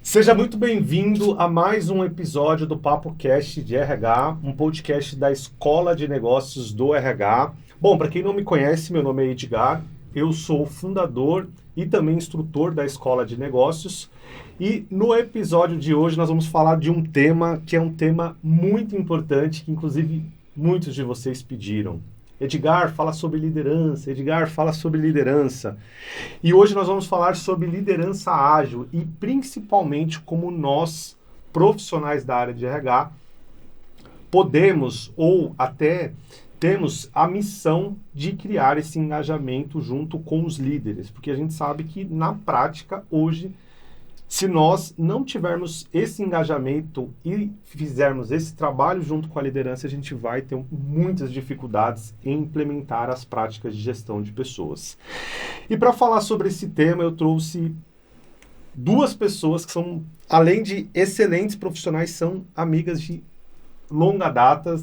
Seja muito bem-vindo a mais um episódio do Papo Cast de RH, um podcast da Escola de Negócios do RH. Bom, para quem não me conhece, meu nome é Edgar, eu sou fundador e também instrutor da Escola de Negócios. E no episódio de hoje nós vamos falar de um tema que é um tema muito importante, que inclusive muitos de vocês pediram. Edgar, fala sobre liderança. Edgar, fala sobre liderança. E hoje nós vamos falar sobre liderança ágil e principalmente como nós, profissionais da área de RH, podemos ou até temos a missão de criar esse engajamento junto com os líderes, porque a gente sabe que na prática hoje, se nós não tivermos esse engajamento e fizermos esse trabalho junto com a liderança, a gente vai ter muitas dificuldades em implementar as práticas de gestão de pessoas. E para falar sobre esse tema, eu trouxe duas pessoas que são, além de excelentes profissionais, são amigas de longa data,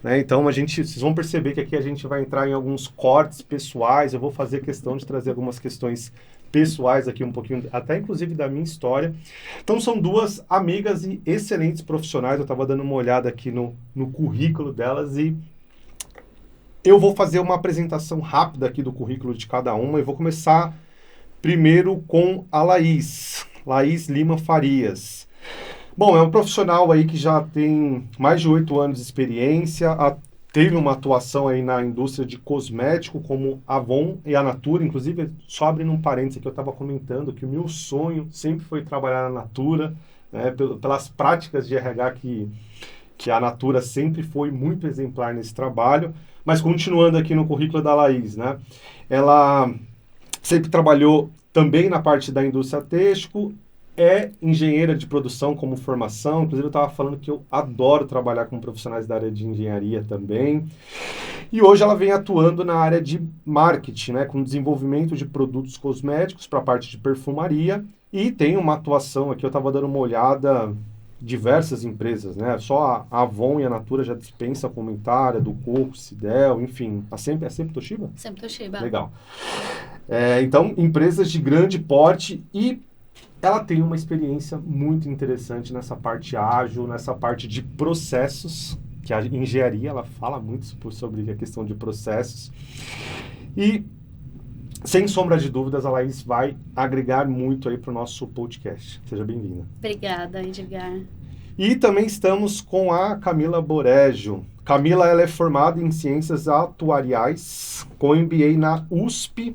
né? Então vocês vão perceber que aqui a gente vai entrar em alguns cortes pessoais, eu vou fazer questão de trazer algumas questões pessoais aqui um pouquinho, até inclusive da minha história. Então são duas amigas e excelentes profissionais, eu estava dando uma olhada aqui no currículo delas e eu vou fazer uma apresentação rápida aqui do currículo de cada uma e vou começar primeiro com a Laís Lima Farias. Bom, é um profissional aí que já tem mais de 8 anos de experiência, teve uma atuação aí na indústria de cosmético, como a Avon e a Natura. Inclusive, só abrindo um parênteses aqui, eu estava comentando que o meu sonho sempre foi trabalhar na Natura, né, pelas práticas de RH que a Natura sempre foi muito exemplar nesse trabalho. Mas continuando aqui no currículo da Laís, né, ela sempre trabalhou também na parte da indústria têxtil, é engenheira de produção como formação, inclusive eu estava falando que eu adoro trabalhar com profissionais da área de engenharia também. E hoje ela vem atuando na área de marketing, né, com desenvolvimento de produtos cosméticos para a parte de perfumaria e tem uma atuação aqui, eu estava dando uma olhada, diversas empresas, né, só a Avon e a Natura já dispensa comentário, do Coco, Sidel, enfim, é sempre Toshiba? Sempre Toshiba. Legal. Então, empresas de grande porte e ela tem uma experiência muito interessante nessa parte ágil, nessa parte de processos, que a engenharia ela fala muito sobre a questão de processos. E, sem sombra de dúvidas, a Laís vai agregar muito aí para o nosso podcast. Seja bem-vinda. Obrigada, Edgar. E também estamos com a Camila Borejo. Camila ela é formada em Ciências Atuariais, com MBA na USP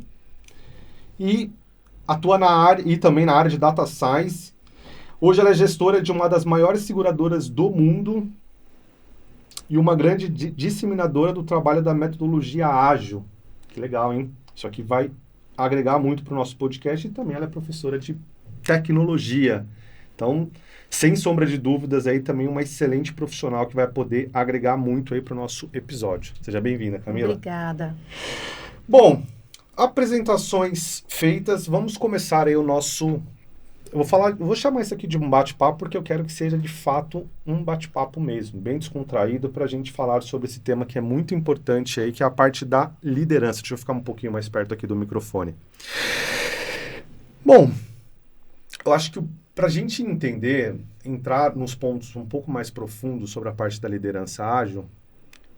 e atua na área e também na área de Data Science. Hoje ela é gestora de uma das maiores seguradoras do mundo e uma grande disseminadora do trabalho da metodologia ágil. Que legal, hein? Isso aqui vai agregar muito para o nosso podcast e também ela é professora de tecnologia. Então, sem sombra de dúvidas, aí também uma excelente profissional que vai poder agregar muito aí para o nosso episódio. Seja bem-vinda, Camila. Obrigada. Bom, apresentações feitas, vamos começar aí o nosso... Eu vou chamar isso aqui de um bate-papo porque eu quero que seja de fato um bate-papo mesmo, bem descontraído para a gente falar sobre esse tema que é muito importante aí, que é a parte da liderança. Deixa eu ficar um pouquinho mais perto aqui do microfone. Bom, eu acho que para a gente entender, entrar nos pontos um pouco mais profundos sobre a parte da liderança ágil,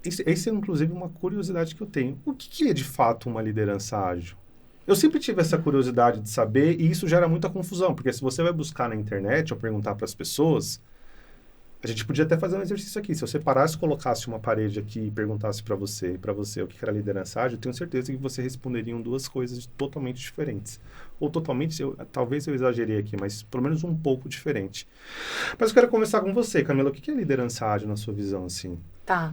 essa é, inclusive, uma curiosidade que eu tenho. O que é, de fato, uma liderança ágil? Eu sempre tive essa curiosidade de saber e isso gera muita confusão, porque se você vai buscar na internet ou perguntar para as pessoas, a gente podia até fazer um exercício aqui. Se você parasse, colocasse uma parede aqui e perguntasse para você o que era liderança ágil, eu tenho certeza que você responderiam duas coisas totalmente diferentes. Ou totalmente, talvez eu exagerei aqui, mas pelo menos um pouco diferente. Mas eu quero começar com você, Camila. O que é liderança ágil na sua visão, assim? Tá.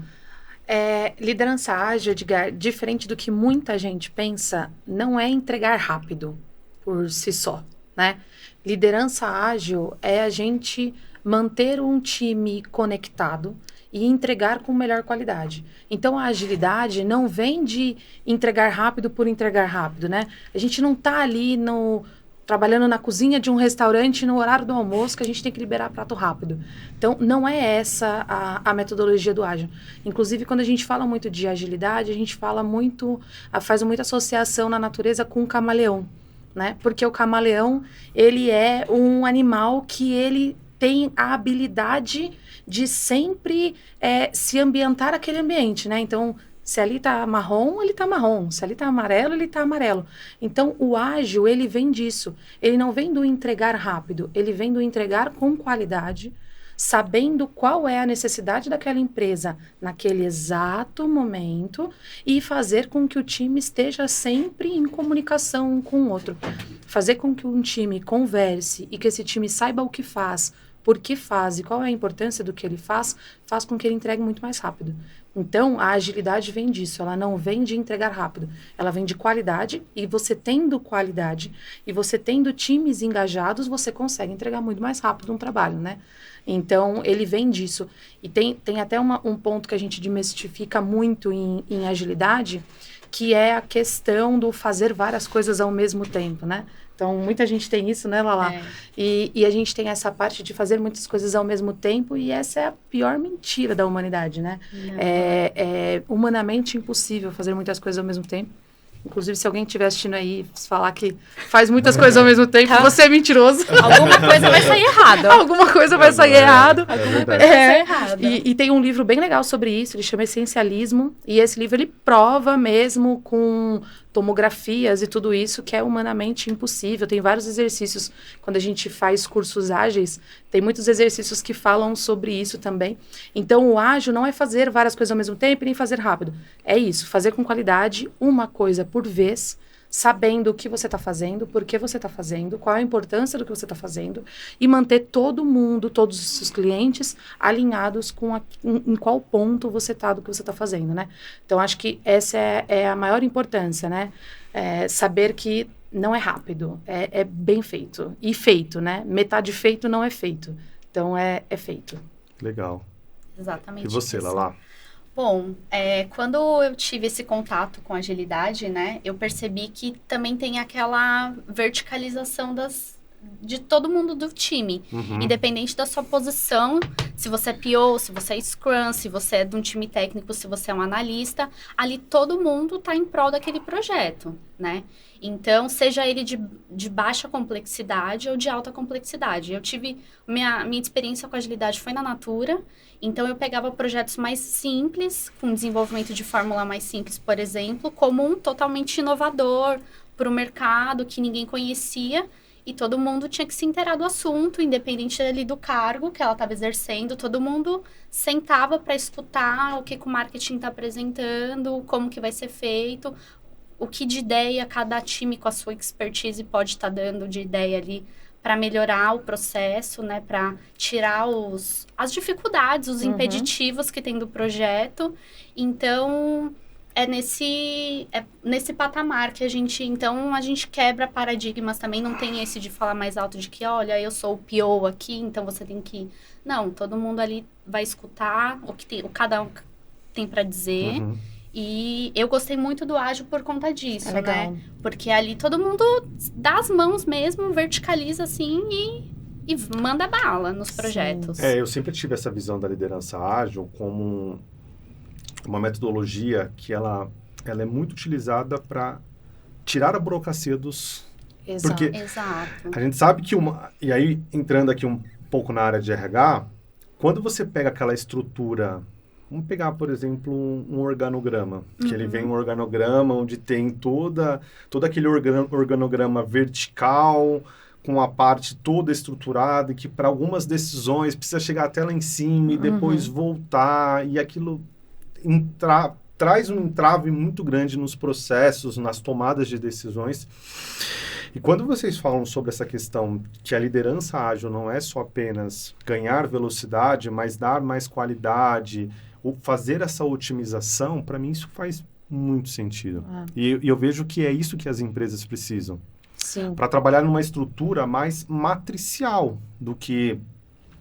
Liderança ágil, Edgar, diferente do que muita gente pensa, não é entregar rápido por si só, né? Liderança ágil é a gente manter um time conectado e entregar com melhor qualidade. Então, a agilidade não vem de entregar rápido por entregar rápido, né? A gente não tá ali trabalhando na cozinha de um restaurante no horário do almoço que a gente tem que liberar prato rápido. Então, não é essa a metodologia do ágil. Inclusive, quando a gente fala muito de agilidade, a gente faz muita associação na natureza com o camaleão, né? Porque o camaleão, ele é um animal que ele tem a habilidade de sempre se ambientar aquele ambiente, né? Então, se ali tá marrom, ele tá marrom. Se ali tá amarelo, ele tá amarelo. Então, o ágil, ele vem disso. Ele não vem do entregar rápido, ele vem do entregar com qualidade, sabendo qual é a necessidade daquela empresa naquele exato momento e fazer com que o time esteja sempre em comunicação um com o outro. Fazer com que um time converse e que esse time saiba o que faz, por que faz e qual é a importância do que ele faz com que ele entregue muito mais rápido. Então, a agilidade vem disso, ela não vem de entregar rápido, ela vem de qualidade, e você tendo qualidade e você tendo times engajados, você consegue entregar muito mais rápido um trabalho, né? Então, ele vem disso. E tem até um ponto que a gente desmistifica muito em agilidade, que é a questão do fazer várias coisas ao mesmo tempo, né? Então, muita gente tem isso, né, Lala? E a gente tem essa parte de fazer muitas coisas ao mesmo tempo, e essa é a pior mentira da humanidade, né? É humanamente impossível fazer muitas coisas ao mesmo tempo. Inclusive, se alguém estiver assistindo aí falar que faz muitas coisas ao mesmo tempo, você é mentiroso. Alguma coisa vai sair errada. Alguma coisa vai sair errado. Alguma coisa vai sair errada. E tem um livro bem legal sobre isso, ele chama Essencialismo, e esse livro ele prova mesmo com tomografias e tudo isso que é humanamente impossível. Tem vários exercícios, quando a gente faz cursos ágeis, tem muitos exercícios que falam sobre isso também. Então, o ágil não é fazer várias coisas ao mesmo tempo e nem fazer rápido. É isso, fazer com qualidade, uma coisa por vez, sabendo o que você está fazendo, por que você está fazendo, qual a importância do que você está fazendo, e manter todo mundo, todos os seus clientes, alinhados com em qual ponto você está do que você está fazendo, né? Então, acho que essa é a maior importância, né? Saber que não é rápido, é bem feito. E feito, né? Metade feito não é feito. Então, é feito. Legal. Exatamente. E você, Lala? Bom, quando eu tive esse contato com agilidade, né, eu percebi que também tem aquela verticalização de todo mundo do time. Uhum. Independente da sua posição, se você é PO, se você é Scrum, se você é de um time técnico, se você é um analista, ali todo mundo está em prol daquele projeto, né? Então, seja ele de baixa complexidade ou de alta complexidade. Eu tive... Minha experiência com agilidade foi na Natura, então eu pegava projetos mais simples, com desenvolvimento de fórmula mais simples, por exemplo, como um totalmente inovador para o mercado, que ninguém conhecia, e todo mundo tinha que se inteirar do assunto, independente ali do cargo que ela estava exercendo, todo mundo sentava para escutar o que o marketing está apresentando, como que vai ser feito, o que de ideia cada time com a sua expertise pode estar dando de ideia ali para melhorar o processo, né, para tirar as dificuldades, os impeditivos que tem do projeto. Então, é nesse patamar que a gente quebra paradigmas também, não tem esse de falar mais alto de que, olha, eu sou o PO aqui, então você tem que... Não, todo mundo ali vai escutar o que cada um tem para dizer. Uhum. E eu gostei muito do ágil por conta disso, legal. né? Porque ali todo mundo dá as mãos mesmo, verticaliza assim e manda bala nos projetos. Eu sempre tive essa visão da liderança ágil como uma metodologia que ela é muito utilizada para tirar a burocracia dos... Exato. Porque Exato. a gente sabe que E aí, entrando aqui um pouco na área de RH, quando você pega aquela estrutura... Vamos pegar, por exemplo, um organograma. Que ele vem um organograma onde tem todo aquele organograma vertical, com a parte toda estruturada, e que para algumas decisões precisa chegar até lá em cima e depois voltar. E aquilo traz um entrave muito grande nos processos, nas tomadas de decisões. E quando vocês falam sobre essa questão que a liderança ágil não é só apenas ganhar velocidade, mas dar mais qualidade... fazer essa otimização, para mim, isso faz muito sentido. E eu vejo que é isso que as empresas precisam. Sim. Para trabalhar numa estrutura mais matricial do que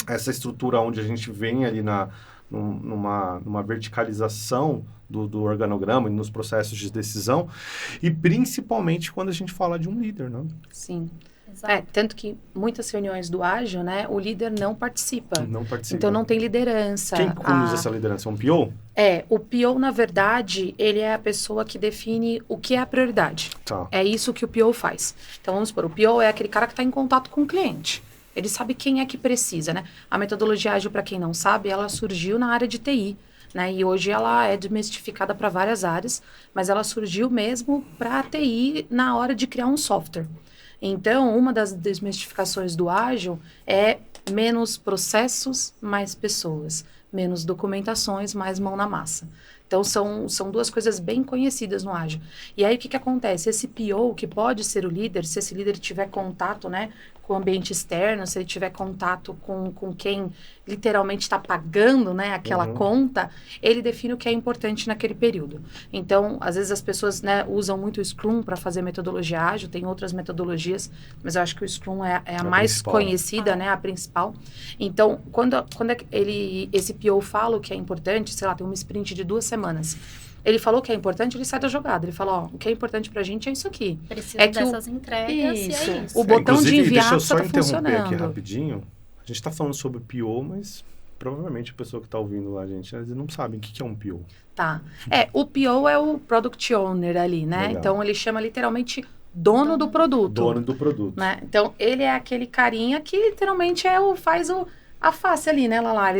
essa estrutura onde a gente vem ali numa verticalização do organograma e nos processos de decisão, e principalmente quando a gente fala de um líder, né? Sim. Exato. Tanto que muitas reuniões do ágil, né, o líder não participa. Não participa. Então não tem liderança. Quem conduz essa liderança? Um PO? O PO, na verdade, ele é a pessoa que define o que é a prioridade. Tá. É isso que o PO faz. Então, vamos supor, o PO é aquele cara que está em contato com o cliente. Ele sabe quem é que precisa, né? A metodologia ágil, para quem não sabe, ela surgiu na área de TI, né? E hoje ela é desmistificada para várias áreas, mas ela surgiu mesmo para a TI na hora de criar um software. Então, uma das desmistificações do ágil é menos processos, mais pessoas. Menos documentações, mais mão na massa. Então, são duas coisas bem conhecidas no ágil. E aí, o que acontece? Esse PO, que pode ser o líder, se esse líder tiver contato, né, com o ambiente externo, se ele tiver contato com quem literalmente está pagando, né, aquela conta, ele define o que é importante naquele período. Então, às vezes as pessoas, né, usam muito o Scrum para fazer metodologia ágil, tem outras metodologias, mas eu acho que o Scrum é a mais principal. conhecida, né, a principal. Então, quando esse PO fala o que é importante, sei lá, tem uma sprint de 2 semanas, ele falou que é importante, ele sai da jogada. Ele fala, o que é importante pra gente é isso aqui. Precisa dessas entregas e é isso. O botão de enviar deixa eu só tá interromper funcionando. aqui rapidinho. A gente tá falando sobre PO, mas provavelmente a pessoa que tá ouvindo lá, gente, eles não sabem o que é um PO. Tá. O PO é o Product Owner ali, né? Legal. Então, ele chama literalmente dono do produto. Dono do produto. Né? Então, ele é aquele carinha que literalmente faz a face ali, né, Lala?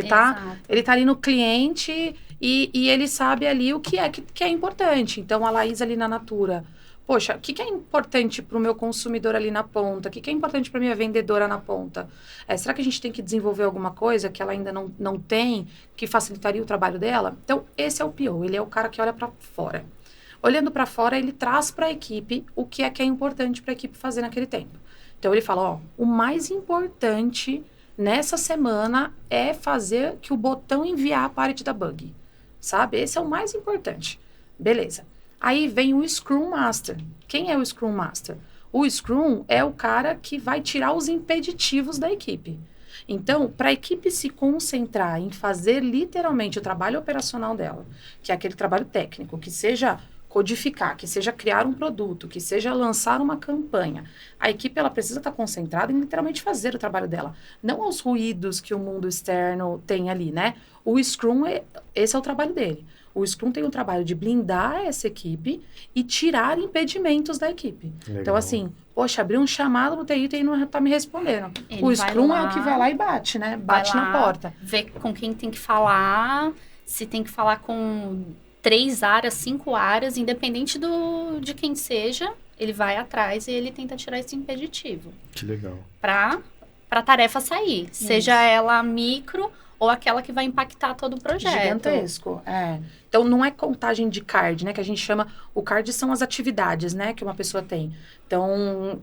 Ele tá ali no cliente e ele sabe ali o que é importante. Então, a Laís ali na Natura, poxa, o que é importante para o meu consumidor ali na ponta? O que é importante para minha vendedora na ponta? Será que a gente tem que desenvolver alguma coisa que ela ainda não tem, que facilitaria o trabalho dela? Então, esse é o PO, ele é o cara que olha para fora. Olhando para fora, ele traz para a equipe o que é importante para a equipe fazer naquele tempo. Então, ele fala, o mais importante nessa semana é fazer que o botão enviar pare de dar bug, sabe? Esse é o mais importante. Beleza. Aí vem o Scrum Master. Quem é o Scrum Master? O Scrum é o cara que vai tirar os impeditivos da equipe. Então, para a equipe se concentrar em fazer literalmente o trabalho operacional dela, que é aquele trabalho técnico, que seja codificar, que seja criar um produto, que seja lançar uma campanha. A equipe ela precisa estar concentrada em literalmente fazer o trabalho dela, não aos ruídos que o mundo externo tem ali, né? O Scrum, esse é o trabalho dele. O Scrum tem o trabalho de blindar essa equipe e tirar impedimentos da equipe. Legal. Então, assim, poxa, abri um chamado no TI e não está me respondendo. Ele O Scrum vai é lá, o que vai lá e bate, né? Bate vai na lá, porta. Ver com quem tem que falar, se tem que falar com 3 áreas, 5 áreas, independente de quem seja, ele vai atrás e ele tenta tirar esse impeditivo. Que legal. Para a tarefa sair, seja ela micro ou aquela que vai impactar todo o projeto. Gigantesco, Então, não é contagem de card, né? Que a gente chama... O card são as atividades, né? Que uma pessoa tem. Então,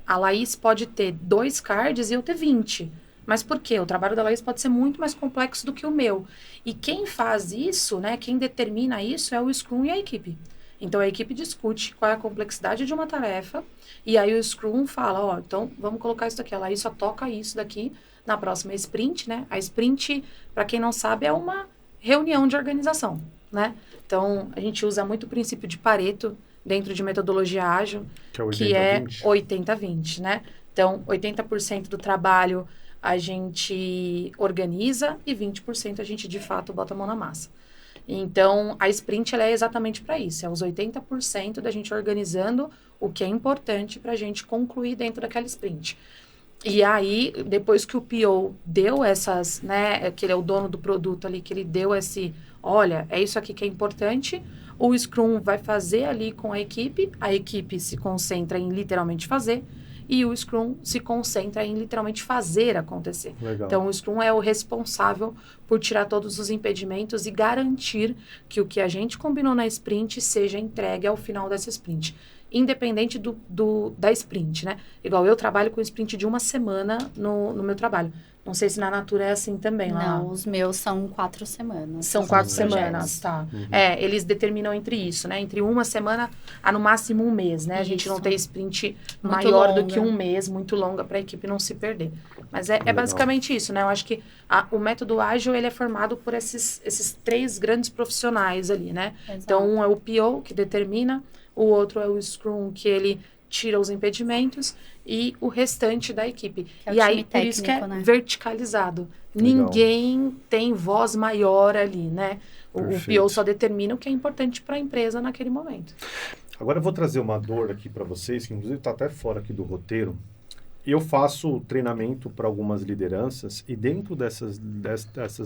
a Laís pode ter 2 cards e eu ter 20. Mas por quê? O trabalho da Laís pode ser muito mais complexo do que o meu. E quem faz isso, né? Quem determina isso é o Scrum e a equipe. Então, a equipe discute qual é a complexidade de uma tarefa. E aí, o Scrum fala, então, vamos colocar isso daqui. A Laís só toca isso daqui na próxima sprint, né? A sprint, para quem não sabe, é uma reunião de organização, né? Então, a gente usa muito o princípio de Pareto dentro de metodologia ágil, que é 80-20, né? Então, 80% do trabalho a gente organiza e 20% a gente, de fato, bota a mão na massa. Então, a sprint ela é exatamente para isso. É os 80% da gente organizando o que é importante para a gente concluir dentro daquela sprint. E aí, depois que o PO deu essas, né, que ele é o dono do produto ali, que ele deu esse, olha, é isso aqui que é importante, o Scrum vai fazer ali com a equipe se concentra em literalmente fazer, e o Scrum se concentra em literalmente fazer acontecer. Legal. Então, o Scrum é o responsável por tirar todos os impedimentos e garantir que o que a gente combinou na sprint seja entregue ao final dessa sprint. Independente da sprint, né? Igual eu trabalho com sprint de 1 semana no meu trabalho. Não sei se na Natura é assim também lá. Não, os meus são 4 semanas. São os 4 projetos. semanas, tá. Uhum. Eles determinam entre isso, né? Entre uma semana a no máximo um mês, né? A gente não Isso. tem sprint Muito maior do longa. que um mês, muito longa para a equipe não se perder. Mas é Legal. basicamente isso, né? Eu acho que o método ágil, ele é formado por esses 3 grandes profissionais ali, né? Exato. Então, um é o PO, que determina, o outro é o Scrum, que ele tira os impedimentos, e o restante da equipe. Que é o E aí, time por isso que é técnico, né? verticalizado. Legal. Ninguém tem voz maior ali, né? O Perfeito. PO só determina o que é importante para a empresa naquele momento. Agora eu vou trazer uma dor aqui para vocês, que inclusive está até fora aqui do roteiro. Eu faço treinamento para algumas lideranças e dentro dessas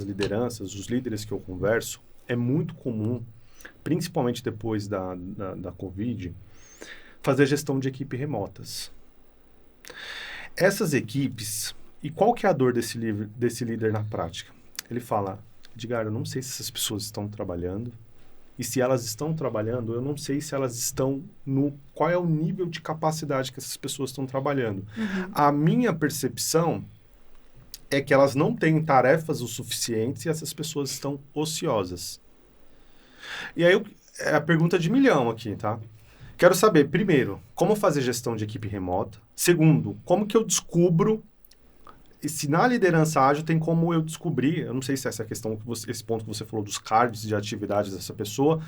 lideranças, os líderes que eu converso, é muito comum, principalmente depois da Covid, fazer gestão de equipe remotas. Essas equipes, e qual que é a dor desse líder na prática? Ele fala, Edgar, eu não sei se essas pessoas estão trabalhando, e se elas estão trabalhando, eu não sei se elas estão qual é o nível de capacidade que essas pessoas estão trabalhando. Uhum. A minha percepção é que elas não têm tarefas o suficientes e essas pessoas estão ociosas. E aí, é a pergunta de milhão aqui, tá? Quero saber, primeiro, como fazer gestão de equipe remota. Segundo, como que eu descubro, e se na liderança ágil tem como eu descobrir, eu não sei se essa questão, esse ponto que você falou dos cards de atividades dessa pessoa,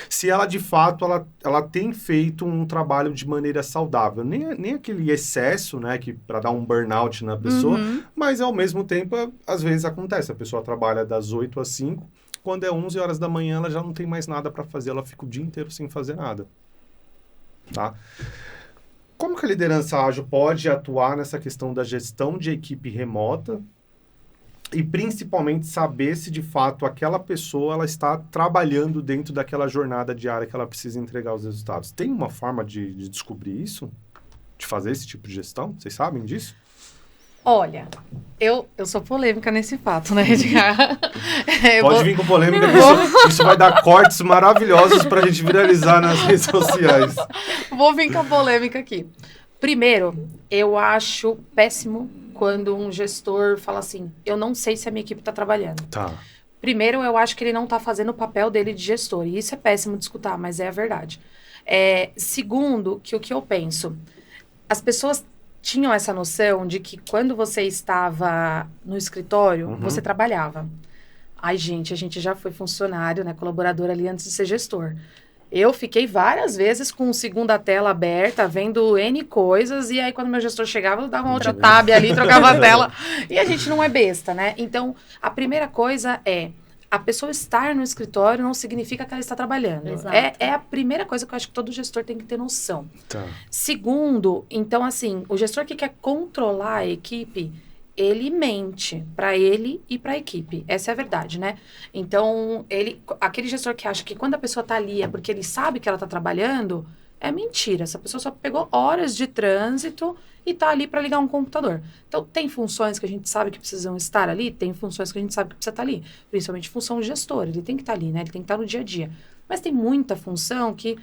se ela de fato, ela tem feito um trabalho de maneira saudável. Nem aquele excesso, né, que para dar um burnout na pessoa, Uhum. mas ao mesmo tempo, às vezes acontece, a pessoa trabalha das 8 às 5, quando é 11 horas da manhã, ela já não tem mais nada para fazer, ela fica o dia inteiro sem fazer nada. Tá? Como que a liderança ágil pode atuar nessa questão da gestão de equipe remota e principalmente saber se de fato aquela pessoa ela está trabalhando dentro daquela jornada diária que ela precisa entregar os resultados? Tem uma forma de descobrir isso? De fazer esse tipo de gestão? Vocês sabem disso? Olha, eu sou polêmica nesse fato, né, Edgar? Pode vir com polêmica, isso vai dar cortes maravilhosos para a gente viralizar nas redes sociais. Vou vir com a polêmica aqui. Primeiro, eu acho péssimo quando um gestor fala assim, eu não sei se a minha equipe está trabalhando. Tá. Primeiro, eu acho que ele não está fazendo o papel dele de gestor. E isso é péssimo de escutar, mas é a verdade. Segundo, que o que eu penso, as pessoas tinham essa noção de que quando você estava no escritório, você trabalhava. Ai, gente, a gente já foi funcionário, né, colaborador ali antes de ser gestor. Eu fiquei várias vezes com segunda tela aberta, vendo N coisas, e aí quando meu gestor chegava, eu dava um alt tab ali, trocava a tela. E a gente não é besta, né? Então, a primeira coisa é, a pessoa estar no escritório não significa que ela está trabalhando. Exato. É a primeira coisa que eu acho que todo gestor tem que ter noção. Tá. Segundo, então assim, o gestor que quer controlar a equipe, ele mente para ele e para a equipe. Essa é a verdade, né? Então, aquele gestor que acha que quando a pessoa está ali é porque ele sabe que ela está trabalhando, é mentira. Essa pessoa só pegou horas de trânsito e está ali para ligar um computador. Então, tem funções que a gente sabe que precisam estar ali, tem funções que a gente sabe que precisa estar ali. Principalmente função de gestor, ele tem que estar ali, né? Ele tem que estar no dia a dia. Mas tem muita função que,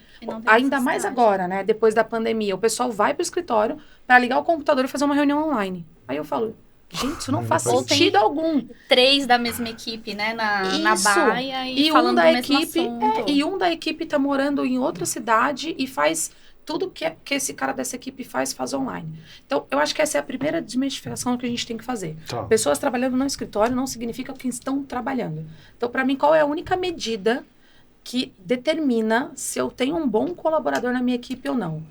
ainda mais agora, né? Depois da pandemia, o pessoal vai para o escritório para ligar o computador e fazer uma reunião online. Aí eu falo, gente, isso não faz sentido algum. 3 da mesma equipe, né, na Isso. baia e um falando da do mesmo equipe assunto. E um da equipe tá morando em outra cidade e faz tudo que esse cara dessa equipe faz online. Então, eu acho que essa é a primeira desmistificação que a gente tem que fazer. Tá. Pessoas trabalhando no escritório não significa que estão trabalhando. Então, para mim, qual é a única medida que determina se eu tenho um bom colaborador na minha equipe ou não?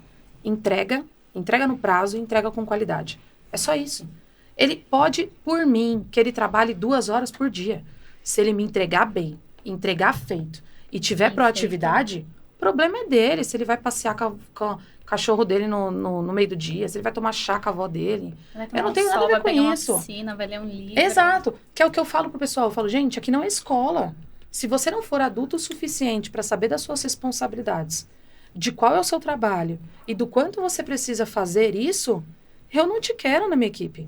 Entrega no prazo e entrega com qualidade. É só isso. Ele pode, por mim, que ele trabalhe 2 horas por dia. Se ele me entregar bem, entregar feito e tiver proatividade, o problema é dele. Se ele vai passear com o cachorro dele no meio do dia, se ele vai tomar chá com a avó dele. Eu não tenho nada a ver com isso. Vai piscina, vai ler um livro. Exato. Que é o que eu falo pro pessoal. Eu falo, gente, aqui não é escola. Se você não for adulto o suficiente para saber das suas responsabilidades, de qual é o seu trabalho e do quanto você precisa fazer isso, eu não te quero na minha equipe.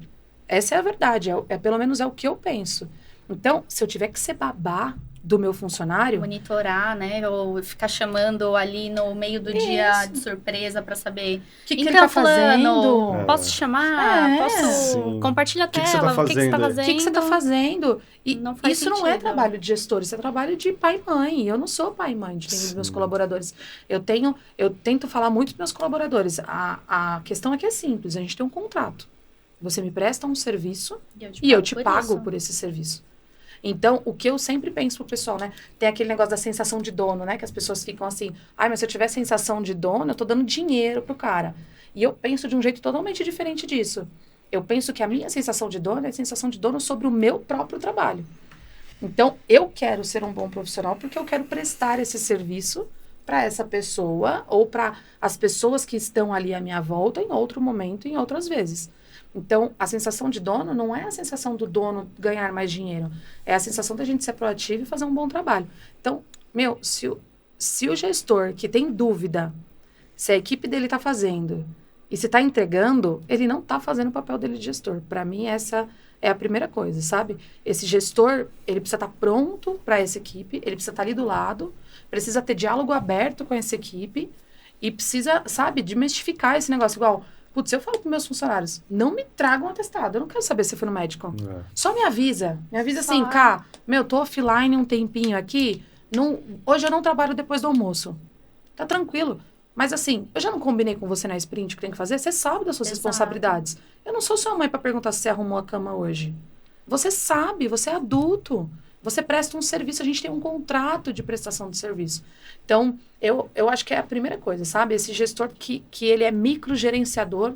Essa é a verdade, pelo menos é o que eu penso. Então, se eu tiver que ser babá do meu funcionário. Monitorar, né? Ou ficar chamando ali no meio do dia de surpresa para saber. O que então, ele tá fulano, fazendo? posso te chamar? Posso... Sim. Compartilha a Que você tá tela. O que você tá fazendo? fazendo? O que você tá fazendo? E Não faz isso não é sentido. trabalho de gestor, isso é trabalho de pai e mãe. Eu não sou pai e mãe de nenhum dos meus colaboradores. Eu tento falar muito para meus colaboradores. A questão aqui é simples, a gente tem um contrato. Você me presta um serviço e eu te pago por esse serviço. Então, o que eu sempre penso pro pessoal, né? Tem aquele negócio da sensação de dono, né? Que as pessoas ficam assim, mas se eu tiver sensação de dono, eu tô dando dinheiro pro cara. E eu penso de um jeito totalmente diferente disso. Eu penso que a minha sensação de dono é a sensação de dono sobre o meu próprio trabalho. Então, eu quero ser um bom profissional porque eu quero prestar esse serviço para essa pessoa ou para as pessoas que estão ali à minha volta em outro momento, em outras vezes. Então, a sensação de dono não é a sensação do dono ganhar mais dinheiro. É a sensação da gente ser proativo e fazer um bom trabalho. Então, se o gestor que tem dúvida se a equipe dele está fazendo e se está entregando, ele não está fazendo o papel dele de gestor. Para mim, essa é a primeira coisa, sabe? Esse gestor, ele precisa estar pronto para essa equipe, ele precisa estar ali do lado, precisa ter diálogo aberto com essa equipe e precisa, sabe, desmistificar esse negócio. Igual, putz, eu falo para meus funcionários, não me tragam atestado, eu não quero saber se foi no médico. Só me avisa assim, cá, tô offline um tempinho aqui, hoje eu não trabalho depois do almoço. Tá tranquilo. Mas assim, eu já não combinei com você na sprint o que tem que fazer? Você sabe das suas responsabilidades. Eu não sou sua mãe para perguntar se você arrumou a cama hoje. Você sabe, você é adulto. Você presta um serviço, a gente tem um contrato de prestação de serviço. Então, eu acho que é a primeira coisa, sabe? Esse gestor que ele é microgerenciador,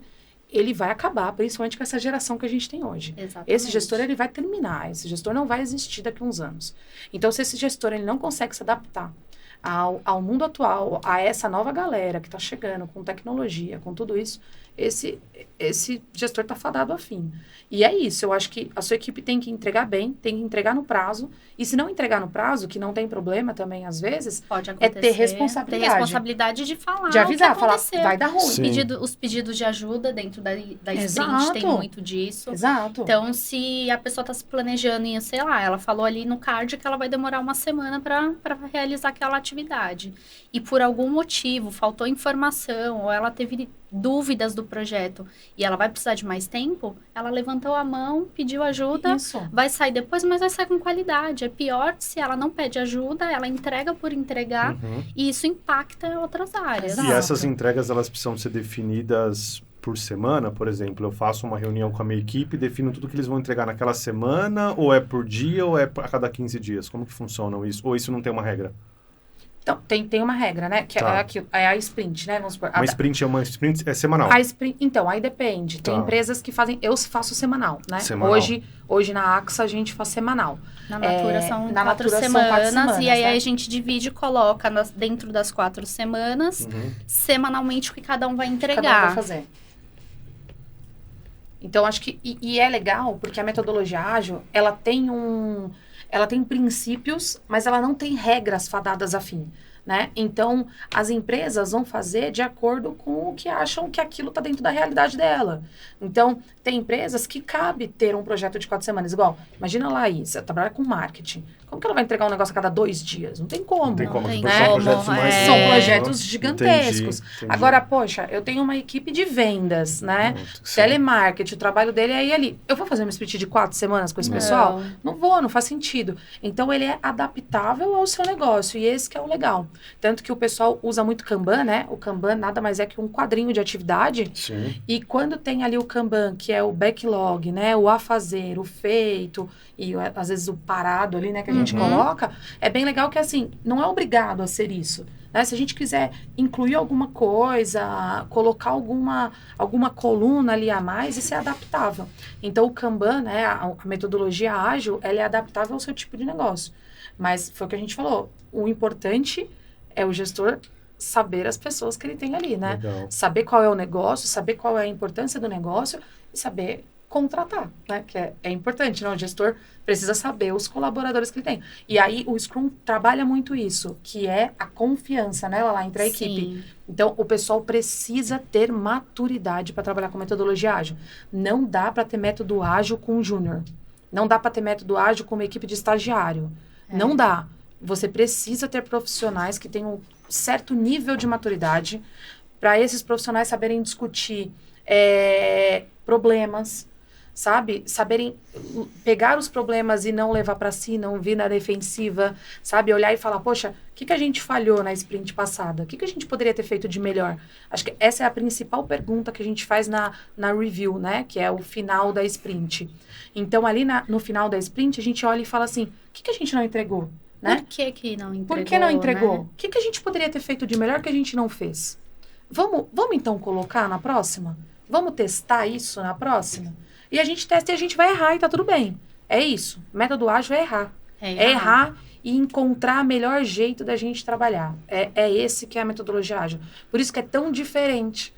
ele vai acabar, principalmente com essa geração que a gente tem hoje. Exatamente. Esse gestor, ele vai terminar. Esse gestor não vai existir daqui a uns anos. Então, se esse gestor ele não consegue se adaptar ao mundo atual, a essa nova galera que está chegando com tecnologia, com tudo isso, esse gestor está fadado a fim. E é isso, eu acho que a sua equipe tem que entregar bem, tem que entregar no prazo, e se não entregar no prazo, que não tem problema também às vezes, pode acontecer, é ter responsabilidade. Ter responsabilidade de falar, de avisar, o que falar, aconteceu. vai dar ruim. Os pedidos de ajuda dentro da sprint Exato. tem muito disso. Exato. Então, se a pessoa está se planejando em, sei lá, ela falou ali no card que ela vai demorar uma semana para realizar aquela atividade. E por algum motivo, faltou informação, ou ela teve dúvidas do projeto e ela vai precisar de mais tempo, ela levantou a mão, pediu ajuda, vai sair depois, mas vai sair com qualidade. É pior se ela não pede ajuda, ela entrega por entregar e isso impacta outras áreas. E essas entregas, elas precisam ser definidas por semana, por exemplo? Eu faço uma reunião com a minha equipe, defino tudo que eles vão entregar naquela semana, ou é por dia, ou é a cada 15 dias? Como que funciona isso? Ou isso não tem uma regra? Então, tem uma regra, né? Que é a sprint, né? Vamos supor. Uma sprint é semanal. Então, aí depende. Tem empresas que fazem... Eu faço semanal, né? Semanal. Hoje na AXA a gente faz semanal. Na Natura são 4 semanas. E aí a gente divide e coloca dentro das 4 semanas, semanalmente, o que cada um vai entregar. Cada um vai fazer. Então, acho que... E é legal, porque a metodologia ágil, ela tem princípios, mas ela não tem regras fadadas a fim, né? Então, as empresas vão fazer de acordo com o que acham que aquilo está dentro da realidade dela. Então, tem empresas que cabe ter um projeto de 4 semanas. Igual, imagina lá, você trabalha com marketing. Como que ela vai entregar um negócio a cada 2 dias? Não tem como. Não tem como. Né? São projetos mais São projetos gigantescos. Entendi. Agora, poxa, eu tenho uma equipe de vendas, né? Telemarketing, o trabalho dele é ir ali. Eu vou fazer uma split de 4 semanas com esse pessoal? Não vou, não faz sentido. Então, ele é adaptável ao seu negócio. E esse que é o legal. Tanto que o pessoal usa muito Kanban, né? O Kanban nada mais é que um quadrinho de atividade. Sim. E quando tem ali o Kanban, que é o backlog, né? O a fazer, o feito e às vezes o parado ali, né? Que a gente coloca. É bem legal que, assim, não é obrigado a ser isso. Né? Se a gente quiser incluir alguma coisa, colocar alguma coluna ali a mais, isso é adaptável. Então, o Kanban, né? A metodologia ágil, ela é adaptável ao seu tipo de negócio. Mas foi o que a gente falou. O importante é o gestor saber as pessoas que ele tem ali, né? Legal. Saber qual é o negócio, saber qual é a importância do negócio e saber contratar, né? Que é importante, né? O gestor precisa saber os colaboradores que ele tem. E aí, o Scrum trabalha muito isso, que é a confiança, né? Lá entre a equipe. Então, o pessoal precisa ter maturidade para trabalhar com metodologia ágil. Não dá para ter método ágil com júnior. Não dá para ter método ágil com uma equipe de estagiário. Não dá. Você precisa ter profissionais que tenham um certo nível de maturidade para esses profissionais saberem discutir problemas, sabe? Saberem pegar os problemas e não levar para si, não vir na defensiva, sabe? Olhar e falar, poxa, o que a gente falhou na sprint passada? O que a gente poderia ter feito de melhor? Acho que essa é a principal pergunta que a gente faz na review, né? Que é o final da sprint. Então, ali no final da sprint, a gente olha e fala assim, o que a gente não entregou? Né? Por que não entregou? Por que não entregou? Né? O que a gente poderia ter feito de melhor que a gente não fez? Vamos então colocar na próxima? Vamos testar isso na próxima? E a gente testa e a gente vai errar e tá tudo bem. É isso. Método ágil é errar. É errar e encontrar o melhor jeito da gente trabalhar. É esse que é a metodologia ágil. Por isso que é tão diferente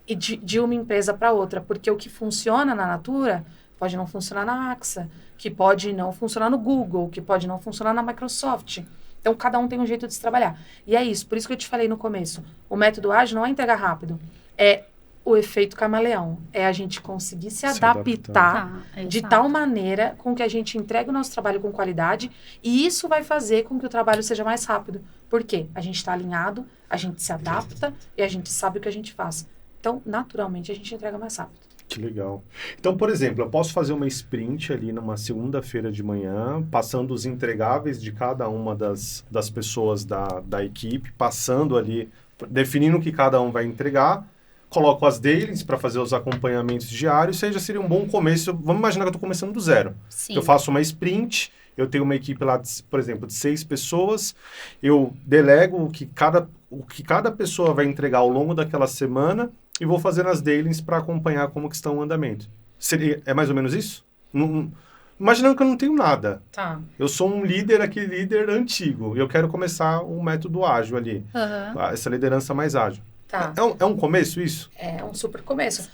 de uma empresa para outra. Porque o que funciona na Natura pode não funcionar na AXA, que pode não funcionar no Google, que pode não funcionar na Microsoft. Então, cada um tem um jeito de se trabalhar. E é isso. Por isso que eu te falei no começo. O método ágil não é entregar rápido. É o efeito camaleão. É a gente conseguir se adaptar de tal maneira com que a gente entregue o nosso trabalho com qualidade, e isso vai fazer com que o trabalho seja mais rápido. Por quê? A gente está alinhado, a gente se adapta e a gente sabe o que a gente faz. Então, naturalmente, a gente entrega mais rápido. Que legal. Então, por exemplo, eu posso fazer uma sprint ali numa segunda-feira de manhã, passando os entregáveis de cada uma das pessoas da equipe, passando ali, definindo o que cada um vai entregar, coloco as dailies para fazer os acompanhamentos diários, seria um bom começo. Vamos imaginar que eu estou começando do zero. Sim. Eu faço uma sprint, eu tenho uma equipe lá, por exemplo, de 6 pessoas, eu delego o que cada pessoa vai entregar ao longo daquela semana e vou fazendo as dailies para acompanhar como que estão o andamento. É mais ou menos isso? Imaginando que eu não tenho nada. Tá. Eu sou um líder, aquele líder antigo, e eu quero começar um método ágil ali. Essa liderança mais ágil. Tá. É um começo isso? É um super começo.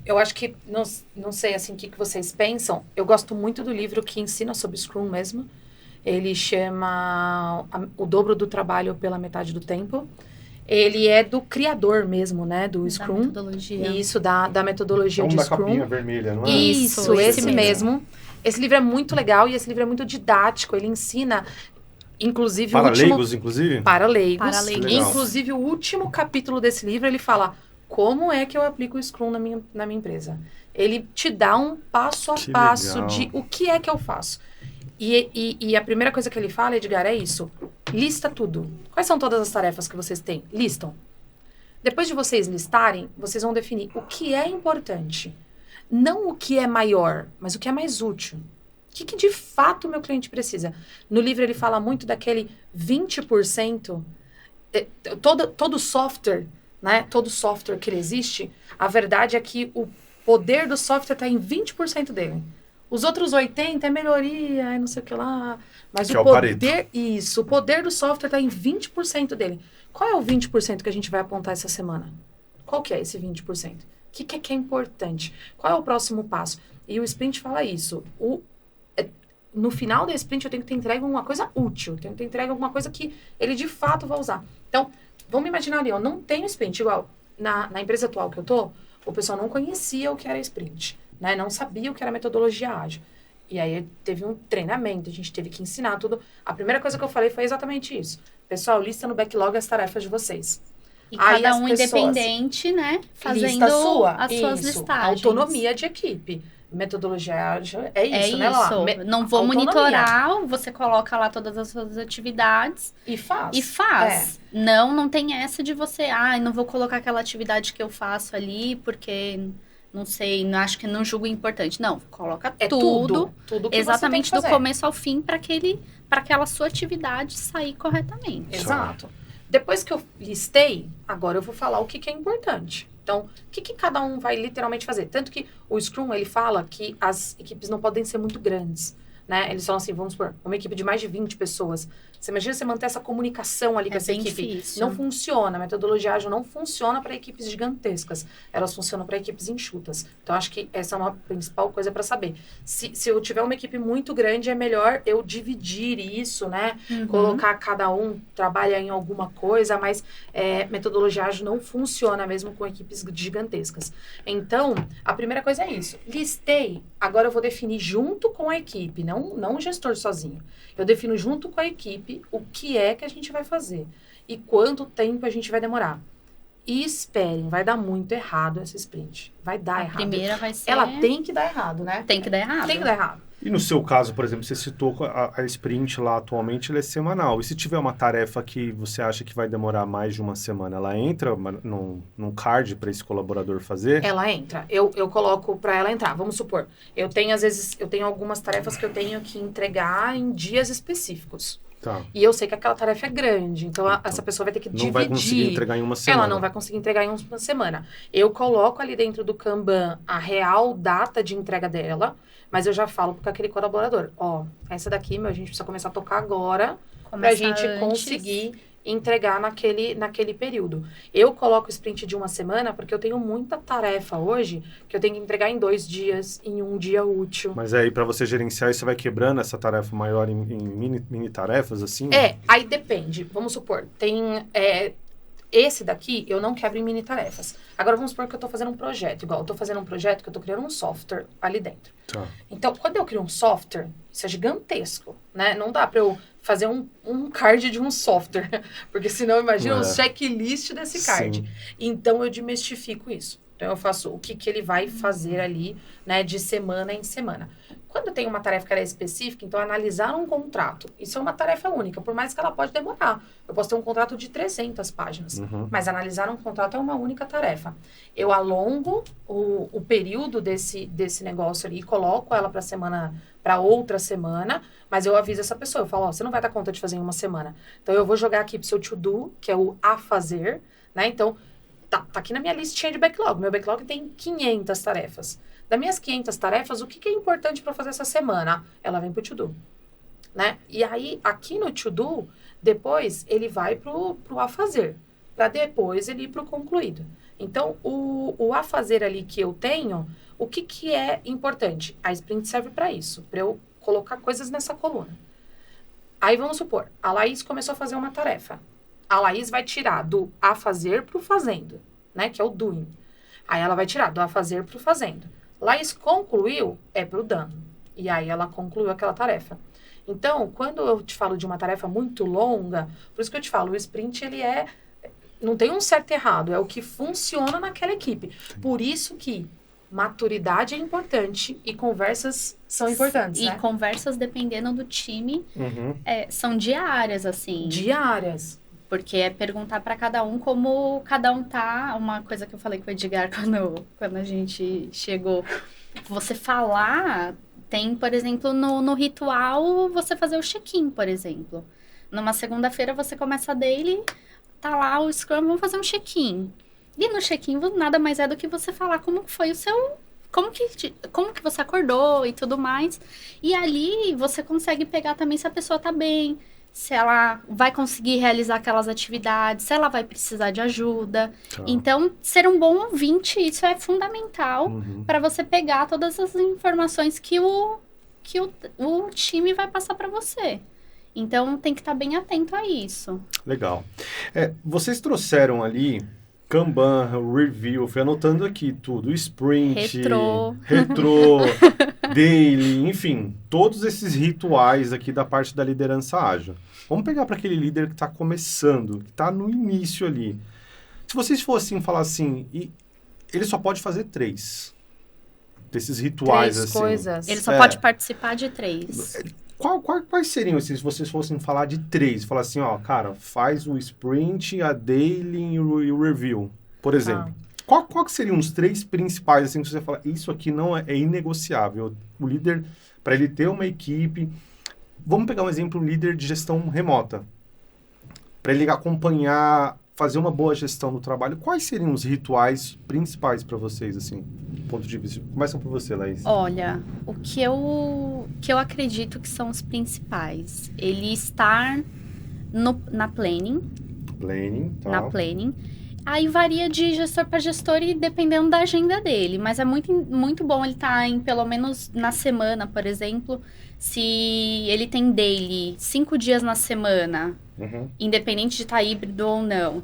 Eu acho que, não sei assim, o que vocês pensam. Eu gosto muito do livro que ensina sobre Scrum mesmo. Ele chama O Dobro do Trabalho pela Metade do Tempo. Ele é do criador mesmo, né? Do Scrum. Da metodologia. Isso, da metodologia de da Scrum. capinha vermelha, não é? Isso, esse mesmo. Esse livro é muito legal e esse livro é muito didático. Ele ensina... Inclusive, para leigos, inclusive? Para leigos. Para leigos. Inclusive, o último capítulo desse livro, ele fala como é que eu aplico o Scrum na minha empresa. Ele te dá um passo a passo de o que é que eu faço. E a primeira coisa que ele fala, Edgar, é isso. Lista tudo. Quais são todas as tarefas que vocês têm? Listam. Depois de vocês listarem, vocês vão definir o que é importante. Não o que é maior, mas o que é mais útil. O que de fato o meu cliente precisa? No livro ele fala muito daquele 20%, todo software, né? Todo software que ele existe, a verdade é que o poder do software está em 20% dele. Os outros 80% é melhoria, e não sei o que lá. Mas o poder, o poder do software está em 20% dele. Qual é o 20% que a gente vai apontar essa semana? Qual que é esse 20%? O que é importante? Qual é o próximo passo? E o sprint fala isso. No final da sprint, eu tenho que ter entregue alguma coisa útil. Eu tenho que ter entregue alguma coisa que ele de fato vai usar. Então, vamos imaginar ali, eu não tenho sprint. Igual, na empresa atual que eu tô, o pessoal não conhecia o que era sprint. Né? Não sabia o que era metodologia ágil. E aí, teve um treinamento, a gente teve que ensinar tudo. A primeira coisa que eu falei foi exatamente isso. Pessoal, lista no backlog as tarefas de vocês. E cada um independente, né? Fazendo as suas listagens. Autonomia de equipe. Metodologia ágil é isso, né? Não vou monitorar, você coloca lá todas as suas atividades. E faz. Não tem essa de você, não vou colocar aquela atividade que eu faço ali, porque, não sei, acho que não julgo importante. Não, coloca tudo que exatamente você tem que do começo ao fim, para aquela sua atividade sair corretamente. Exato. Depois que eu listei, agora eu vou falar o que é importante. Então, o que cada um vai literalmente fazer? Tanto que o Scrum, ele fala que as equipes não podem ser muito grandes, né? Eles falam assim, vamos supor, uma equipe de mais de 20 pessoas. Você imagina você manter essa comunicação ali com essa equipe? Difícil. Não funciona. A metodologia ágil não funciona para equipes gigantescas. Elas funcionam para equipes enxutas. Então, acho que essa é uma principal coisa para saber. Se eu tiver uma equipe muito grande, é melhor eu dividir isso, né? Colocar cada um, trabalha em alguma coisa, mas metodologia ágil não funciona mesmo com equipes gigantescas. Então, a primeira coisa é isso. Listei. Agora eu vou definir junto com a equipe, não o gestor sozinho. Eu defino junto com a equipe equipe o que é que a gente vai fazer e quanto tempo a gente vai demorar. E esperem, vai dar muito errado essa sprint. Vai dar errado. A primeira vai ser... Ela tem que dar errado, né? Tem que dar errado. Tem que dar errado. E no seu caso, por exemplo, você citou a sprint lá atualmente, ela é semanal. E se tiver uma tarefa que você acha que vai demorar mais de uma semana, ela entra num card para esse colaborador fazer? Ela entra. Eu coloco para ela entrar. Vamos supor, eu tenho algumas tarefas que eu tenho que entregar em dias específicos. Tá. E eu sei que aquela tarefa é grande, então essa pessoa vai ter que dividir. Não vai conseguir entregar em uma semana. Ela não vai conseguir entregar em uma semana. Eu coloco ali dentro do Kanban a real data de entrega dela, mas eu já falo para aquele colaborador, essa daqui, a gente precisa começar a tocar agora para a gente conseguir entregar naquele período. Eu coloco o sprint de uma semana porque eu tenho muita tarefa hoje que eu tenho que entregar em 2 dias, em um dia útil. Mas aí, para você gerenciar, você vai quebrando essa tarefa maior em mini tarefas, assim? Aí depende. Vamos supor, tem... esse daqui, eu não quebro em mini tarefas. Agora, vamos supor que eu estou fazendo um projeto. Igual, eu estou fazendo um projeto que eu estou criando um software ali dentro. Tá. Então, quando eu crio um software, isso é gigantesco, né? Não dá para eu fazer um card de um software. Porque senão, imagina o checklist desse card. Sim. Então, eu desmistifico isso. Então, eu faço o que ele vai fazer ali, né? De semana em semana. Quando tem uma tarefa que ela é específica, então analisar um contrato. Isso é uma tarefa única, por mais que ela pode demorar. Eu posso ter um contrato de 300 páginas, mas analisar um contrato é uma única tarefa. Eu alongo o período desse negócio ali e coloco ela para outra semana, mas eu aviso essa pessoa, eu falo, você não vai dar conta de fazer em uma semana. Então, eu vou jogar aqui pro seu to-do, que é o a fazer, né? Então, tá aqui na minha listinha de backlog. Meu backlog tem 500 tarefas. Das minhas 500 tarefas, o que é importante para fazer essa semana? Ela vem pro to-do, né? E aí, aqui no to-do, depois ele vai pro a fazer, para depois ele ir pro concluído. Então, o a fazer ali que eu tenho, o que é importante? A sprint serve para isso, para eu colocar coisas nessa coluna. Aí, vamos supor, a Laís começou a fazer uma tarefa. A Laís vai tirar do a fazer pro fazendo, né? Que é o doing. Aí, ela vai tirar do a fazer pro fazendo. Laís concluiu, é pro done. E aí, ela concluiu aquela tarefa. Então, quando eu te falo de uma tarefa muito longa, por isso que eu te falo, o sprint, ele não tem um certo e errado, é o que funciona naquela equipe. Por isso que maturidade é importante e conversas são importantes, né? E conversas, dependendo do time, são diárias, assim. Diárias. Porque é perguntar para cada um como cada um tá. Uma coisa que eu falei com o Edgar quando a gente chegou. Você falar, tem, por exemplo, no ritual, você fazer o check-in, por exemplo. Numa segunda-feira, você começa a daily, tá lá o Scrum, vamos fazer um check-in. E no check-in, nada mais é do que você falar como foi o seu... Como que você acordou e tudo mais. E ali, você consegue pegar também se a pessoa tá bem, se ela vai conseguir realizar aquelas atividades, se ela vai precisar de ajuda. Tá. Então, ser um bom ouvinte, isso é fundamental para você pegar todas as informações que o time vai passar para você. Então, tem que estar bem atento a isso. Legal. Vocês trouxeram ali Kanban, Review, fui anotando aqui tudo, Sprint, Retro, Daily, enfim, todos esses rituais aqui da parte da liderança ágil. Vamos pegar para aquele líder que está começando, que está no início ali. Se vocês fossem falar assim, ele só pode fazer 3 desses rituais, 3 assim. coisas. Ele só pode participar de 3. Quais seriam, se vocês fossem falar de 3? Falar assim, cara, faz o sprint, a daily e o review, por exemplo. Qual que seriam os 3 principais, assim, que você fala, isso aqui não é inegociável. O líder, para ele ter uma equipe... Vamos pegar um exemplo, um líder de gestão remota. Para ele acompanhar, fazer uma boa gestão do trabalho, quais seriam os rituais principais para vocês, assim, do ponto de vista? Começa por você, Laís. Olha, o que eu acredito que são os principais. Ele estar na planning. Tá. Na planning. Aí varia de gestor para gestor e dependendo da agenda dele. Mas é muito, muito bom ele estar em, pelo menos na semana, por exemplo, se ele tem daily 5 dias na semana, independente de estar híbrido ou não.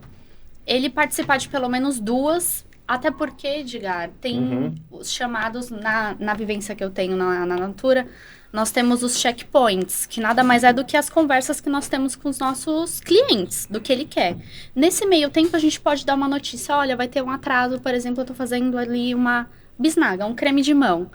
Ele participar de pelo menos 2, até porque, Edgar, tem os chamados, na vivência que eu tenho na Natura, nós temos os checkpoints, que nada mais é do que as conversas que nós temos com os nossos clientes, do que ele quer. Nesse meio tempo, a gente pode dar uma notícia, olha, vai ter um atraso, por exemplo, eu estou fazendo ali uma bisnaga, um creme de mão.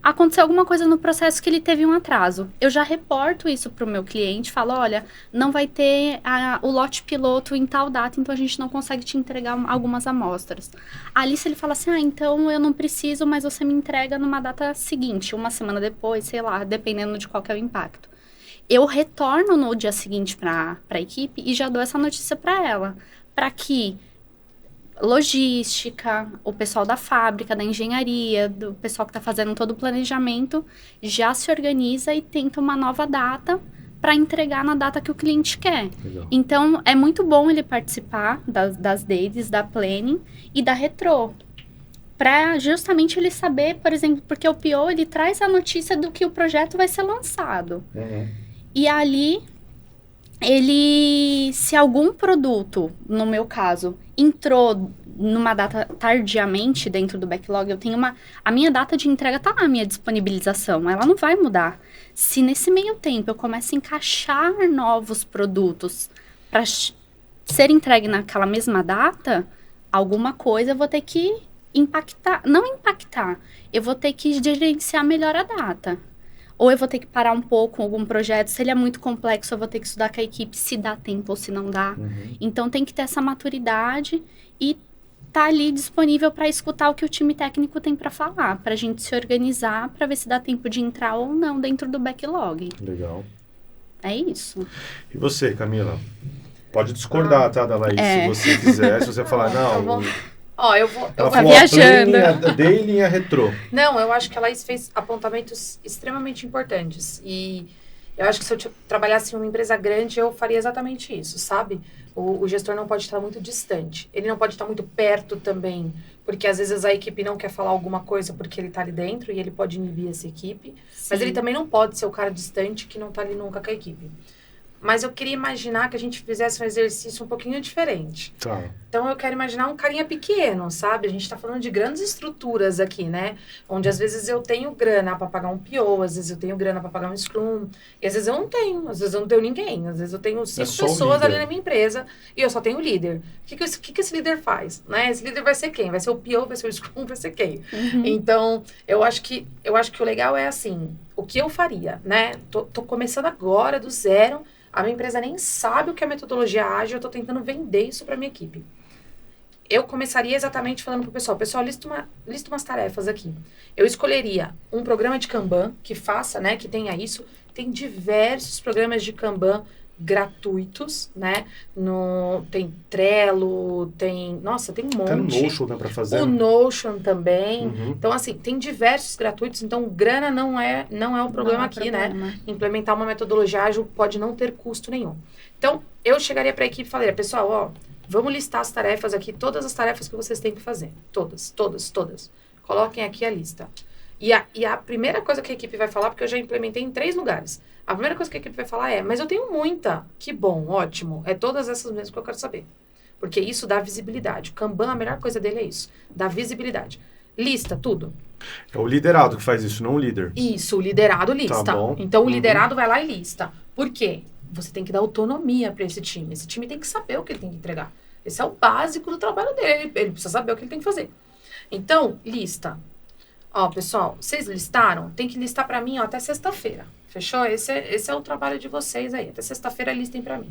Aconteceu alguma coisa no processo que ele teve um atraso. Eu já reporto isso para o meu cliente, falo, olha, não vai ter o lote piloto em tal data, então a gente não consegue te entregar algumas amostras. Ali, se ele fala assim, então eu não preciso, mas você me entrega numa data seguinte, uma semana depois, sei lá, dependendo de qual que é o impacto. Eu retorno no dia seguinte para a equipe e já dou essa notícia para ela, para que logística, o pessoal da fábrica, da engenharia, do pessoal que está fazendo todo o planejamento, já se organiza e tenta uma nova data para entregar na data que o cliente quer. Legal. Então, é muito bom ele participar das dailies, da planning e da retro, para justamente ele saber, por exemplo, porque o PO, ele traz a notícia do que o projeto vai ser lançado. E ali, se algum produto, no meu caso, entrou numa data tardiamente dentro do backlog, eu tenho a minha data de entrega tá lá, a minha disponibilização, ela não vai mudar. Se nesse meio tempo eu começo a encaixar novos produtos para ser entregue naquela mesma data, alguma coisa eu vou ter que eu vou ter que gerenciar melhor a data. Ou eu vou ter que parar um pouco com algum projeto, se ele é muito complexo, eu vou ter que estudar com a equipe se dá tempo ou se não dá. Então, tem que ter essa maturidade e tá ali disponível para escutar o que o time técnico tem para falar, para a gente se organizar, para ver se dá tempo de entrar ou não dentro do backlog. Legal. É isso. E você, Camila? Pode discordar, tá, da Laís, se você quiser. Se você falar, não... Eu vou viajando. A daily e a retrô. Não, eu acho que a Laís fez apontamentos extremamente importantes. E eu acho que se eu trabalhasse em uma empresa grande, eu faria exatamente isso, sabe? O gestor não pode estar muito distante. Ele não pode estar muito perto também, porque às vezes a equipe não quer falar alguma coisa porque ele está ali dentro e ele pode inibir essa equipe. Sim. Mas ele também não pode ser o cara distante que não está ali nunca com a equipe. Mas eu queria imaginar que a gente fizesse um exercício um pouquinho diferente. Tá. Então, eu quero imaginar um carinha pequeno, sabe? A gente tá falando de grandes estruturas aqui, né? Onde, às vezes, eu tenho grana para pagar um PO, às vezes eu tenho grana para pagar um Scrum, e às vezes eu não tenho, às vezes eu não tenho ninguém, às vezes eu tenho 5 pessoas ali na minha empresa e eu só tenho o líder. O que esse líder faz? Né? Esse líder vai ser quem? Vai ser o PO, vai ser o Scrum, vai ser quem? Então, eu acho que o legal é assim, o que eu faria, né? Tô começando agora, do zero. A minha empresa nem sabe o que é metodologia ágil, eu estou tentando vender isso para minha equipe. Eu começaria exatamente falando para o pessoal, lista umas tarefas aqui. Eu escolheria um programa de Kanban que faça, né, que tenha isso. Tem diversos programas de Kanban gratuitos, né? Tem Trello, tem um monte. Tem o Notion, dá para fazer. O Notion também. Então, assim, tem diversos gratuitos. Então, grana não é o problema aqui, né? Implementar uma metodologia ágil pode não ter custo nenhum. Então, eu chegaria para a equipe e falaria, pessoal, vamos listar as tarefas aqui, todas as tarefas que vocês têm que fazer. Todas. Coloquem aqui a lista. E a primeira coisa que a equipe vai falar, porque eu já implementei em 3 lugares, a primeira coisa que a equipe vai falar mas eu tenho muita. Que bom, ótimo. É todas essas mesmas que eu quero saber. Porque isso dá visibilidade. O Kanban, a melhor coisa dele é isso. Dá visibilidade. Lista, tudo. É o liderado que faz isso, não o líder. Isso, o liderado lista. Tá bom. Então, o liderado vai lá e lista. Por quê? Você tem que dar autonomia para esse time. Esse time tem que saber o que ele tem que entregar. Esse é o básico do trabalho dele. Ele precisa saber o que ele tem que fazer. Então, lista. Pessoal, vocês listaram? Tem que listar para mim até sexta-feira. Fechou? Esse é o trabalho de vocês aí. Até sexta-feira listem para mim.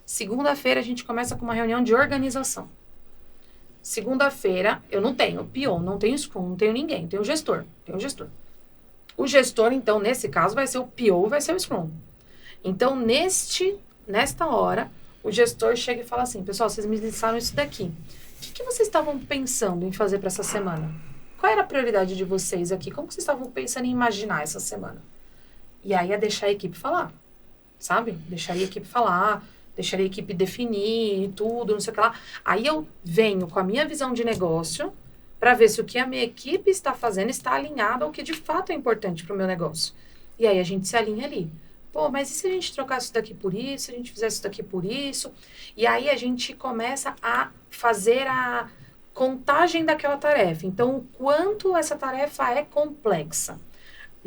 Segunda-feira a gente começa com uma reunião de organização. Segunda-feira eu não tenho PO, não tenho Scrum, não tenho ninguém. Tenho gestor. O gestor, então, nesse caso, vai ser o PO, vai ser o Scrum. Então, nesta hora, o gestor chega e fala assim, pessoal, vocês me listaram isso daqui. O que vocês estavam pensando em fazer para essa semana? Qual era a prioridade de vocês aqui? Como vocês estavam pensando em imaginar essa semana? E aí é deixar a equipe falar, sabe? Deixaria a equipe falar, deixaria a equipe definir tudo, não sei o que lá. Aí eu venho com a minha visão de negócio para ver se o que a minha equipe está fazendo está alinhado ao que de fato é importante para o meu negócio. E aí a gente se alinha ali. Mas e se a gente trocasse isso daqui por isso? Se a gente fizesse isso daqui por isso? E aí a gente começa a fazer a contagem daquela tarefa. Então, o quanto essa tarefa é complexa.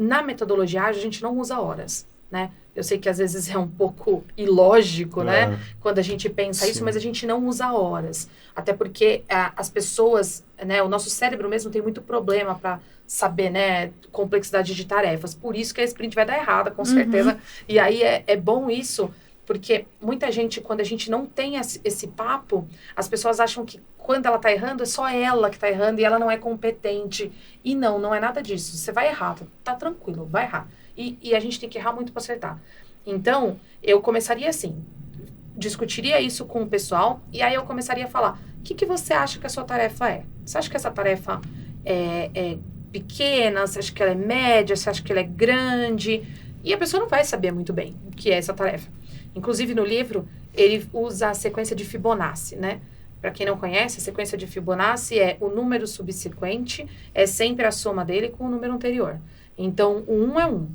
na metodologia ágil, a gente não usa horas, né? Eu sei que às vezes é um pouco ilógico, né? Quando a gente pensa isso, mas a gente não usa horas. Até porque as pessoas, né? O nosso cérebro mesmo tem muito problema para saber, né? Complexidade de tarefas. Por isso que a sprint vai dar errada, com certeza. E aí é bom isso, porque muita gente, quando a gente não tem esse papo, as pessoas acham que quando ela tá errando, é só ela que tá errando e ela não é competente. E não é nada disso. Você vai errar, tá tranquilo, vai errar. E a gente tem que errar muito para acertar. Então, eu começaria assim, discutiria isso com o pessoal, e aí eu começaria a falar, o que você acha que a sua tarefa é? Você acha que essa tarefa é pequena? Você acha que ela é média? Você acha que ela é grande? E a pessoa não vai saber muito bem o que é essa tarefa. Inclusive, no livro, ele usa a sequência de Fibonacci, né? Para quem não conhece, a sequência de Fibonacci é o número subsequente, é sempre a soma dele com o número anterior. Então, o 1 é 1.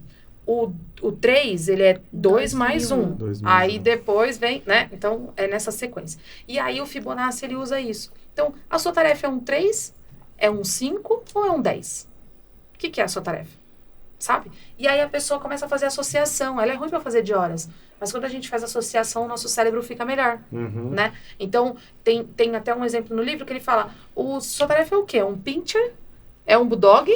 O 3, ele é 2 mais 1. Aí depois vem, né? Então, é nessa sequência. E aí o Fibonacci, ele usa isso. Então, a sua tarefa é um 3, é um 5 ou é um 10? O que é a sua tarefa? Sabe? E aí a pessoa começa a fazer associação. Ela é ruim para fazer de horas. Mas quando a gente faz associação, o nosso cérebro fica melhor, né? Então, tem até um exemplo no livro que ele fala, sua tarefa é o quê? Um pincher? É um bulldog?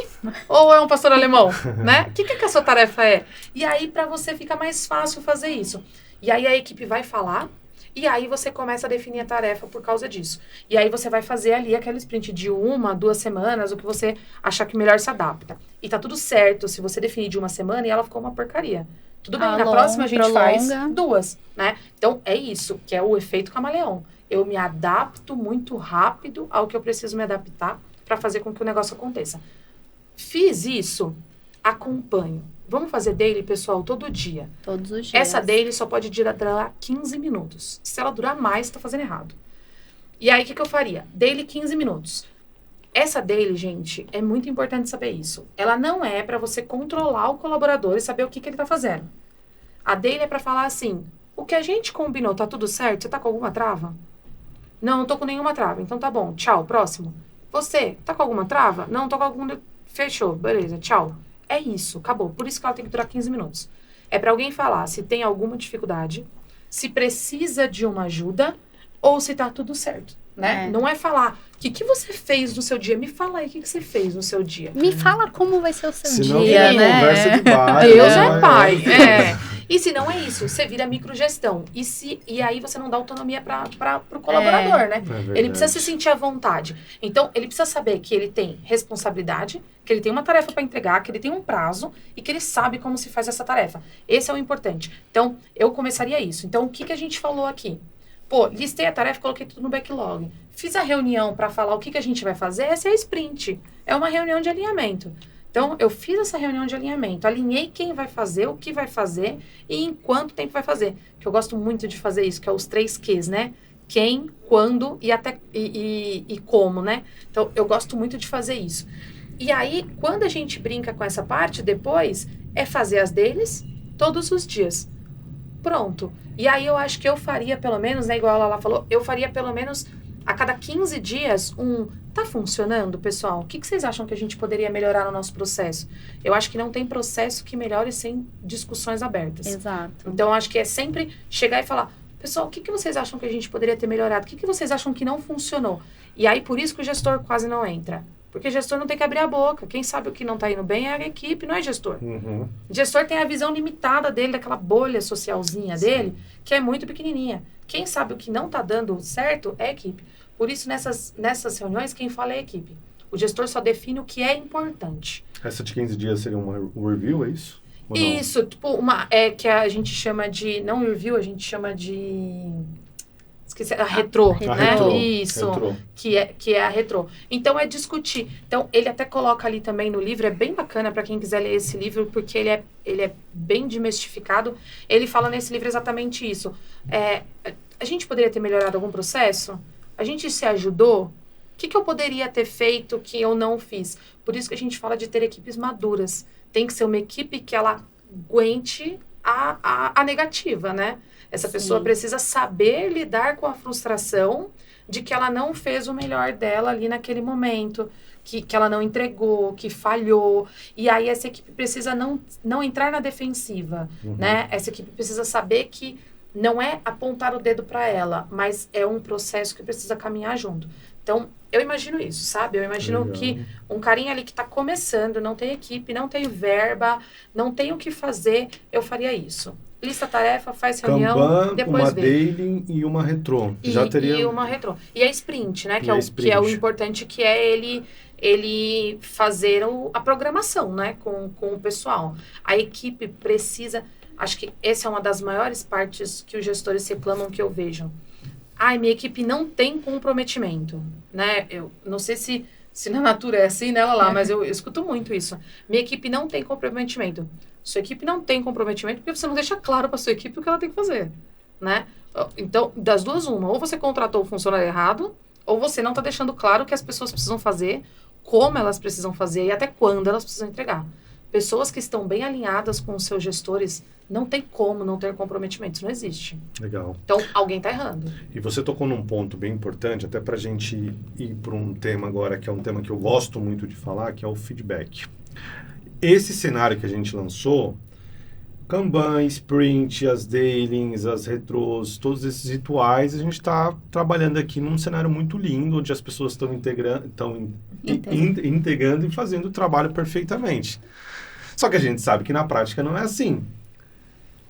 Ou é um pastor alemão? Né? O que a sua tarefa é? E aí, para você, fica mais fácil fazer isso. E aí, a equipe vai falar, e aí você começa a definir a tarefa por causa disso. E aí, você vai fazer ali aquela sprint de 1, 2 semanas, o que você achar que melhor se adapta. E tá tudo certo se você definir de 1 semana e ela ficou uma porcaria. Tudo bem, na próxima a gente faz 2, né? Então, é isso, que é o efeito camaleão. Eu me adapto muito rápido ao que eu preciso me adaptar para fazer com que o negócio aconteça. Fiz isso, acompanho. Vamos fazer daily, pessoal, todo dia. Todos os dias. Essa daily só pode durar 15 minutos. Se ela durar mais, tá fazendo errado. E aí, o que eu faria? Daily 15 minutos. Essa daily, gente, é muito importante saber isso. Ela não é para você controlar o colaborador e saber o que ele tá fazendo. A daily é para falar assim, o que a gente combinou, tá tudo certo? Você tá com alguma trava? Não tô com nenhuma trava. Então tá bom, tchau, próximo. Você, tá com alguma trava? Não, tô com alguma... Fechou, beleza, tchau. É isso, acabou. Por isso que ela tem que durar 15 minutos. É pra alguém falar se tem alguma dificuldade, se precisa de uma ajuda ou se tá tudo certo, né? Não é falar, o que você fez no seu dia? Me fala aí, o que você fez no seu dia? Me fala como vai ser o seu Senão dia, né? Conversa de bar, Deus é pai, E se não é isso, você vira microgestão. E aí você não dá autonomia para o colaborador, né? Ele precisa se sentir à vontade. Então, ele precisa saber que ele tem responsabilidade, que ele tem uma tarefa para entregar, que ele tem um prazo e que ele sabe como se faz essa tarefa. Esse é o importante. Então, eu começaria isso. Então, o que a gente falou aqui? Pô, listei a tarefa, coloquei tudo no backlog. Fiz a reunião para falar o que a gente vai fazer. Essa é a sprint. É uma reunião de alinhamento. Então, eu fiz essa reunião de alinhamento, alinhei quem vai fazer, o que vai fazer e em quanto tempo vai fazer. Que eu gosto muito de fazer isso, que é os 3 Qs, né? Quem, quando e até e como, né? Então, eu gosto muito de fazer isso. E aí, quando a gente brinca com essa parte, depois, é fazer as deles todos os dias. Pronto. E aí, eu acho que eu faria pelo menos, né? Igual a Lala falou, eu faria pelo menos a cada 15 dias tá funcionando, pessoal? O que vocês acham que a gente poderia melhorar no nosso processo? Eu acho que não tem processo que melhore sem discussões abertas. Exato. Então, eu acho que é sempre chegar e falar, pessoal, o que vocês acham que a gente poderia ter melhorado? O que vocês acham que não funcionou? E aí, por isso que o gestor quase não entra. Porque o gestor não tem que abrir a boca. Quem sabe o que não tá indo bem é a equipe, não é gestor. O gestor tem a visão limitada dele, daquela bolha socialzinha dele, que é muito pequenininha. Quem sabe o que não tá dando certo é a equipe. Por isso, nessas reuniões, quem fala é a equipe. O gestor só define o que é importante. Essa de 15 dias seria um review, é isso? Isso, tipo, que a gente chama de... Não review, a gente chama de... Esqueci, a retrô, né? Retrô. Isso, Retrô. Que é a retrô. Então, é discutir. Então, ele até coloca ali também no livro, é bem bacana para quem quiser ler esse livro, porque ele é bem desmistificado. Ele fala nesse livro exatamente isso. A gente poderia ter melhorado algum processo? A gente se ajudou? O que eu poderia ter feito que eu não fiz? Por isso que a gente fala de ter equipes maduras. Tem que ser uma equipe que ela aguente a negativa, né? Essa pessoa precisa saber lidar com a frustração de que ela não fez o melhor dela ali naquele momento, que ela não entregou, que falhou. E aí essa equipe precisa não entrar na defensiva, né? Essa equipe precisa saber que não é apontar o dedo para ela, mas é um processo que precisa caminhar junto. Então, eu imagino isso, sabe? Eu imagino que um carinha ali que está começando, não tem equipe, não tem verba, não tem o que fazer, eu faria isso. Lista tarefa, faz reunião, Kanban, depois uma vê. daily e uma retrô. E uma retrô. E a sprint, né? Que é o importante, que é ele fazer a programação, né? Com o pessoal. A equipe precisa... Acho que essa é uma das maiores partes que os gestores reclamam que eu vejo. Minha equipe não tem comprometimento, né? Eu não sei se na Natura é assim, né, Lala? Mas eu escuto muito isso. Minha equipe não tem comprometimento. Sua equipe não tem comprometimento porque você não deixa claro para sua equipe o que ela tem que fazer, né? Então, das duas, uma. Ou você contratou o funcionário errado, ou você não está deixando claro o que as pessoas precisam fazer, como elas precisam fazer e até quando elas precisam entregar. Pessoas que estão bem alinhadas com os seus gestores, não tem como não ter comprometimento. Isso não existe. Legal. Então, alguém está errando. E você tocou num ponto bem importante, até para a gente ir para um tema agora, que é um tema que eu gosto muito de falar, que é o feedback. Esse cenário que a gente lançou, Kanban, Sprint, as dailings, as retrôs, todos esses rituais, a gente está trabalhando aqui num cenário muito lindo, onde as pessoas estão integrando e fazendo o trabalho perfeitamente. Só que a gente sabe que na prática não é assim.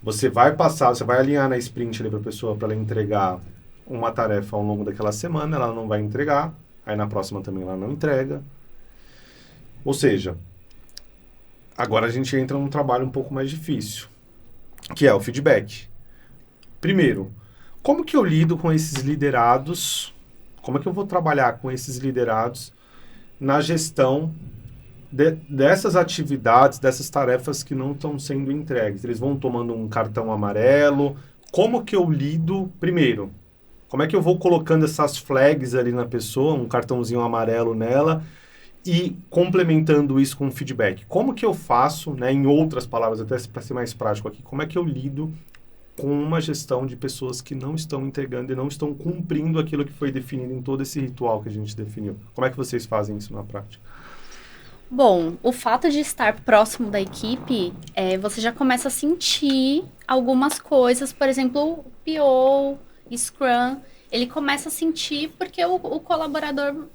Você vai alinhar na sprint ali para a pessoa, para ela entregar uma tarefa ao longo daquela semana, ela não vai entregar, aí na próxima também ela não entrega. Ou seja, agora a gente entra num trabalho um pouco mais difícil, que é o feedback. Primeiro, como que eu lido com esses liderados? Como é que eu vou trabalhar com esses liderados na gestão dessas atividades, dessas tarefas que não estão sendo entregues? Eles vão tomando um cartão amarelo. Como que eu lido? Primeiro, como é que eu vou colocando essas flags ali na pessoa, um cartãozinho amarelo nela, e complementando isso com feedback? Como que eu faço, né, em outras palavras, até para ser mais prático aqui, como é que eu lido com uma gestão de pessoas que não estão entregando e não estão cumprindo aquilo que foi definido em todo esse ritual que a gente definiu? Como é que vocês fazem isso na prática? Bom, o fato de estar próximo da equipe, você já começa a sentir algumas coisas, por exemplo, PO, Scrum, ele começa a sentir porque o colaborador,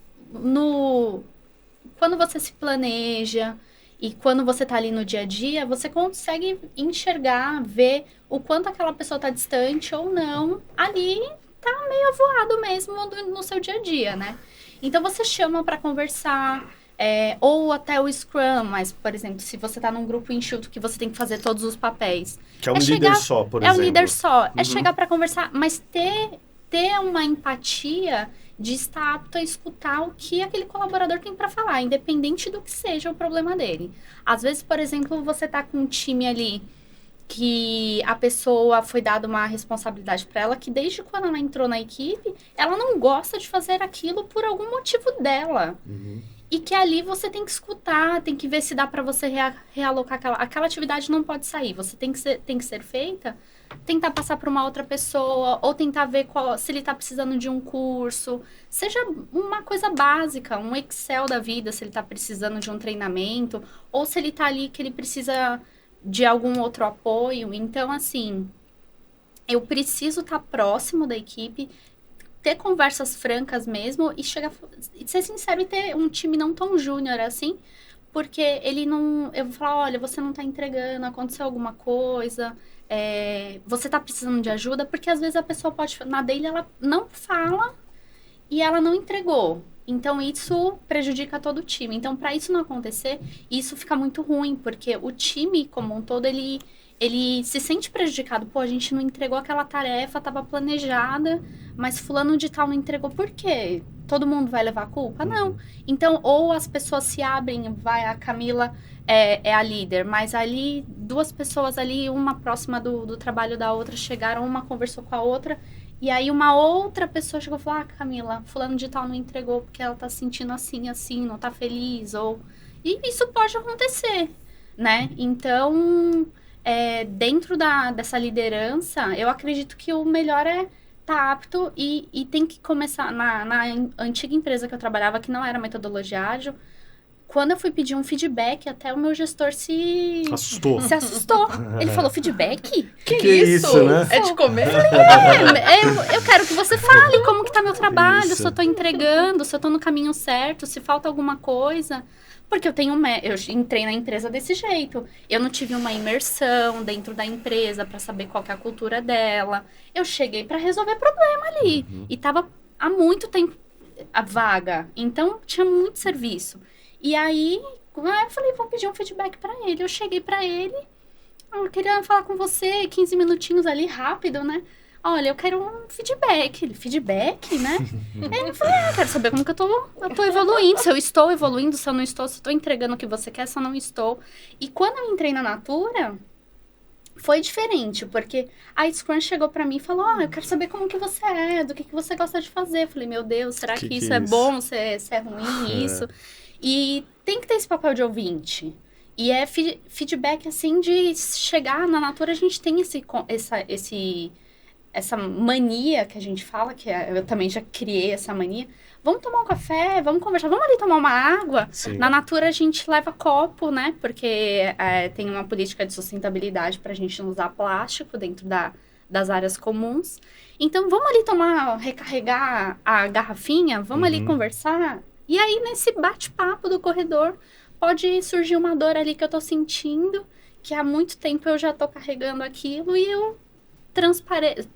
quando você se planeja e quando você está ali no dia a dia, você consegue enxergar, ver o quanto aquela pessoa está distante ou não, ali tá meio avoado mesmo no seu dia a dia, né? Então você chama para conversar, ou até o Scrum, mas, por exemplo, se você está num grupo enxuto que você tem que fazer todos os papéis. Que é um líder só, por exemplo. É um líder só. É chegar para conversar, mas ter uma empatia de estar apto a escutar o que aquele colaborador tem para falar, independente do que seja o problema dele. Às vezes, por exemplo, você tá com um time ali que a pessoa foi dada uma responsabilidade para ela, que desde quando ela entrou na equipe, ela não gosta de fazer aquilo por algum motivo dela. E que ali você tem que escutar, tem que ver se dá para você realocar aquela atividade. Não pode sair, você tem que ser feita, tentar passar para uma outra pessoa, ou tentar ver se ele está precisando de um curso, seja uma coisa básica, um Excel da vida, se ele está precisando de um treinamento, ou se ele está ali que ele precisa de algum outro apoio. Então, assim, eu preciso estar próximo da equipe, ter conversas francas mesmo e ser sincero e ter um time não tão júnior assim, porque ele não... Eu vou falar, olha, você não tá entregando, aconteceu alguma coisa, você tá precisando de ajuda, porque às vezes a pessoa pode... Na dele ela não fala e ela não entregou. Então, isso prejudica todo o time. Então, para isso não acontecer, isso fica muito ruim, porque o time como um todo, ele se sente prejudicado. Pô, a gente não entregou aquela tarefa, estava planejada, mas fulano de tal não entregou. Por quê? Todo mundo vai levar a culpa? Não. Então, ou as pessoas se abrem, a Camila é a líder, mas ali, duas pessoas ali, uma próxima do trabalho da outra, chegaram, uma conversou com a outra, e aí uma outra pessoa chegou e falou, Camila, fulano de tal não entregou porque ela tá se sentindo assim, não tá feliz, ou... E isso pode acontecer, né? Então... dentro dessa liderança, eu acredito que o melhor é estar apto e tem que começar. Na antiga empresa que eu trabalhava, que não era metodologia ágil, quando eu fui pedir um feedback, até o meu gestor se assustou. Ele falou, feedback? Que é isso, né? É de comer? Eu quero que você fale como que tá meu trabalho, se eu tô entregando, se eu tô no caminho certo, se falta alguma coisa. Porque eu entrei na empresa desse jeito. Eu não tive uma imersão dentro da empresa para saber qual que é a cultura dela. Eu cheguei para resolver problema ali. E tava há muito tempo a vaga. Então, tinha muito serviço. E aí, eu falei, vou pedir um feedback para ele. Eu cheguei para ele, eu queria falar com você 15 minutinhos ali, rápido, né? Olha, eu quero um feedback. Ele, feedback, né? Aí eu falei, quero saber como que eu tô evoluindo. Se eu estou evoluindo, se eu não estou, se eu estou entregando o que você quer, se eu não estou. E quando eu entrei na Natura, foi diferente, porque a Scrum chegou pra mim e falou, eu quero saber como que você é, do que você gosta de fazer. Eu falei, meu Deus, será que isso é bom, se é ruim, isso? E tem que ter esse papel de ouvinte. E é feedback, assim, de chegar na Natura, a gente tem essa mania que a gente fala, eu também já criei essa mania. Vamos tomar um café, vamos conversar, vamos ali tomar uma água. Sim. Na Natura a gente leva copo, né? Porque tem uma política de sustentabilidade pra gente não usar plástico dentro das áreas comuns. Então, vamos ali recarregar a garrafinha, vamos ali conversar. E aí, nesse bate-papo do corredor, pode surgir uma dor ali que eu tô sentindo, que há muito tempo eu já tô carregando aquilo e eu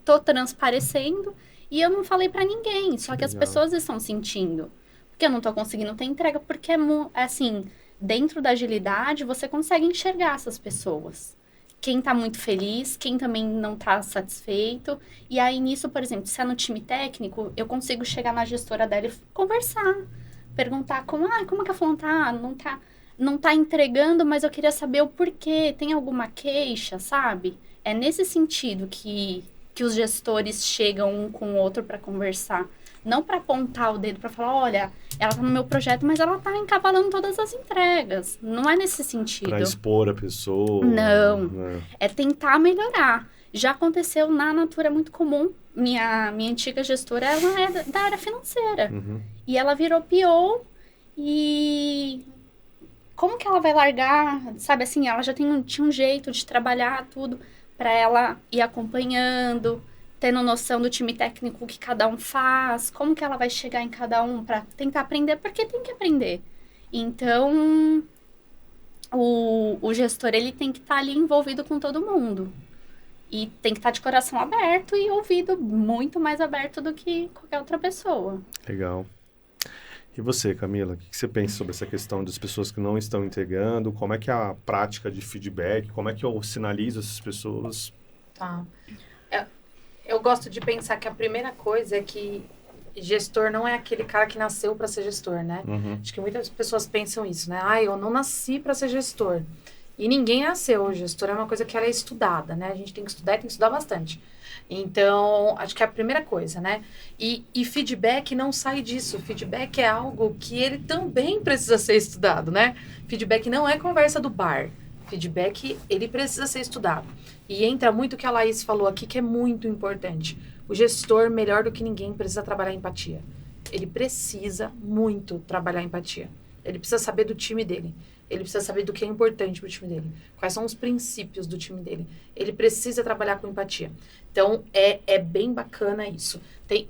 tô transparecendo e eu não falei pra ninguém, só que as pessoas estão sentindo. Porque eu não tô conseguindo ter entrega, porque assim, dentro da agilidade, você consegue enxergar essas pessoas. Quem tá muito feliz, quem também não tá satisfeito. E aí, nisso, por exemplo, se é no time técnico, eu consigo chegar na gestora dela e conversar. Perguntar como que a fulana não tá entregando, mas eu queria saber o porquê. Tem alguma queixa, sabe? É nesse sentido que os gestores chegam um com o outro para conversar. Não para apontar o dedo para falar, olha, ela tá no meu projeto, mas ela tá encavalando todas as entregas. Não é nesse sentido. Para expor a pessoa. Não. Né? É tentar melhorar. Já aconteceu na Natura, é muito comum. Minha antiga gestora, ela é da área financeira. E ela virou PO e... Como que ela vai largar? Sabe assim, ela já tinha um jeito de trabalhar tudo para ela ir acompanhando, tendo noção do time técnico que cada um faz, como que ela vai chegar em cada um para tentar aprender, porque tem que aprender. Então, o gestor, ele tem que estar ali envolvido com todo mundo. E tem que estar de coração aberto e ouvido muito mais aberto do que qualquer outra pessoa. Legal. E você, Camila, o que você pensa sobre essa questão das pessoas que não estão entregando? Como é que é a prática de feedback? Como é que eu sinalizo essas pessoas? Tá. Eu gosto de pensar que a primeira coisa é que gestor não é aquele cara que nasceu para ser gestor, né? Acho que muitas pessoas pensam isso, né? Eu não nasci para ser gestor. E ninguém nasceu. Gestor é uma coisa que ela é estudada, né? A gente tem que estudar e tem que estudar bastante. Então, acho que é a primeira coisa, né? E feedback não sai disso. Feedback é algo que ele também precisa ser estudado, né? Feedback não é conversa do bar. Feedback, ele precisa ser estudado. E entra muito o que a Laís falou aqui, que é muito importante. O gestor, melhor do que ninguém, precisa trabalhar empatia. Ele precisa muito trabalhar empatia. Ele precisa saber do time dele. Ele precisa saber do que é importante para o time dele. Quais são os princípios do time dele. Ele precisa trabalhar com empatia. Então, é bem bacana isso.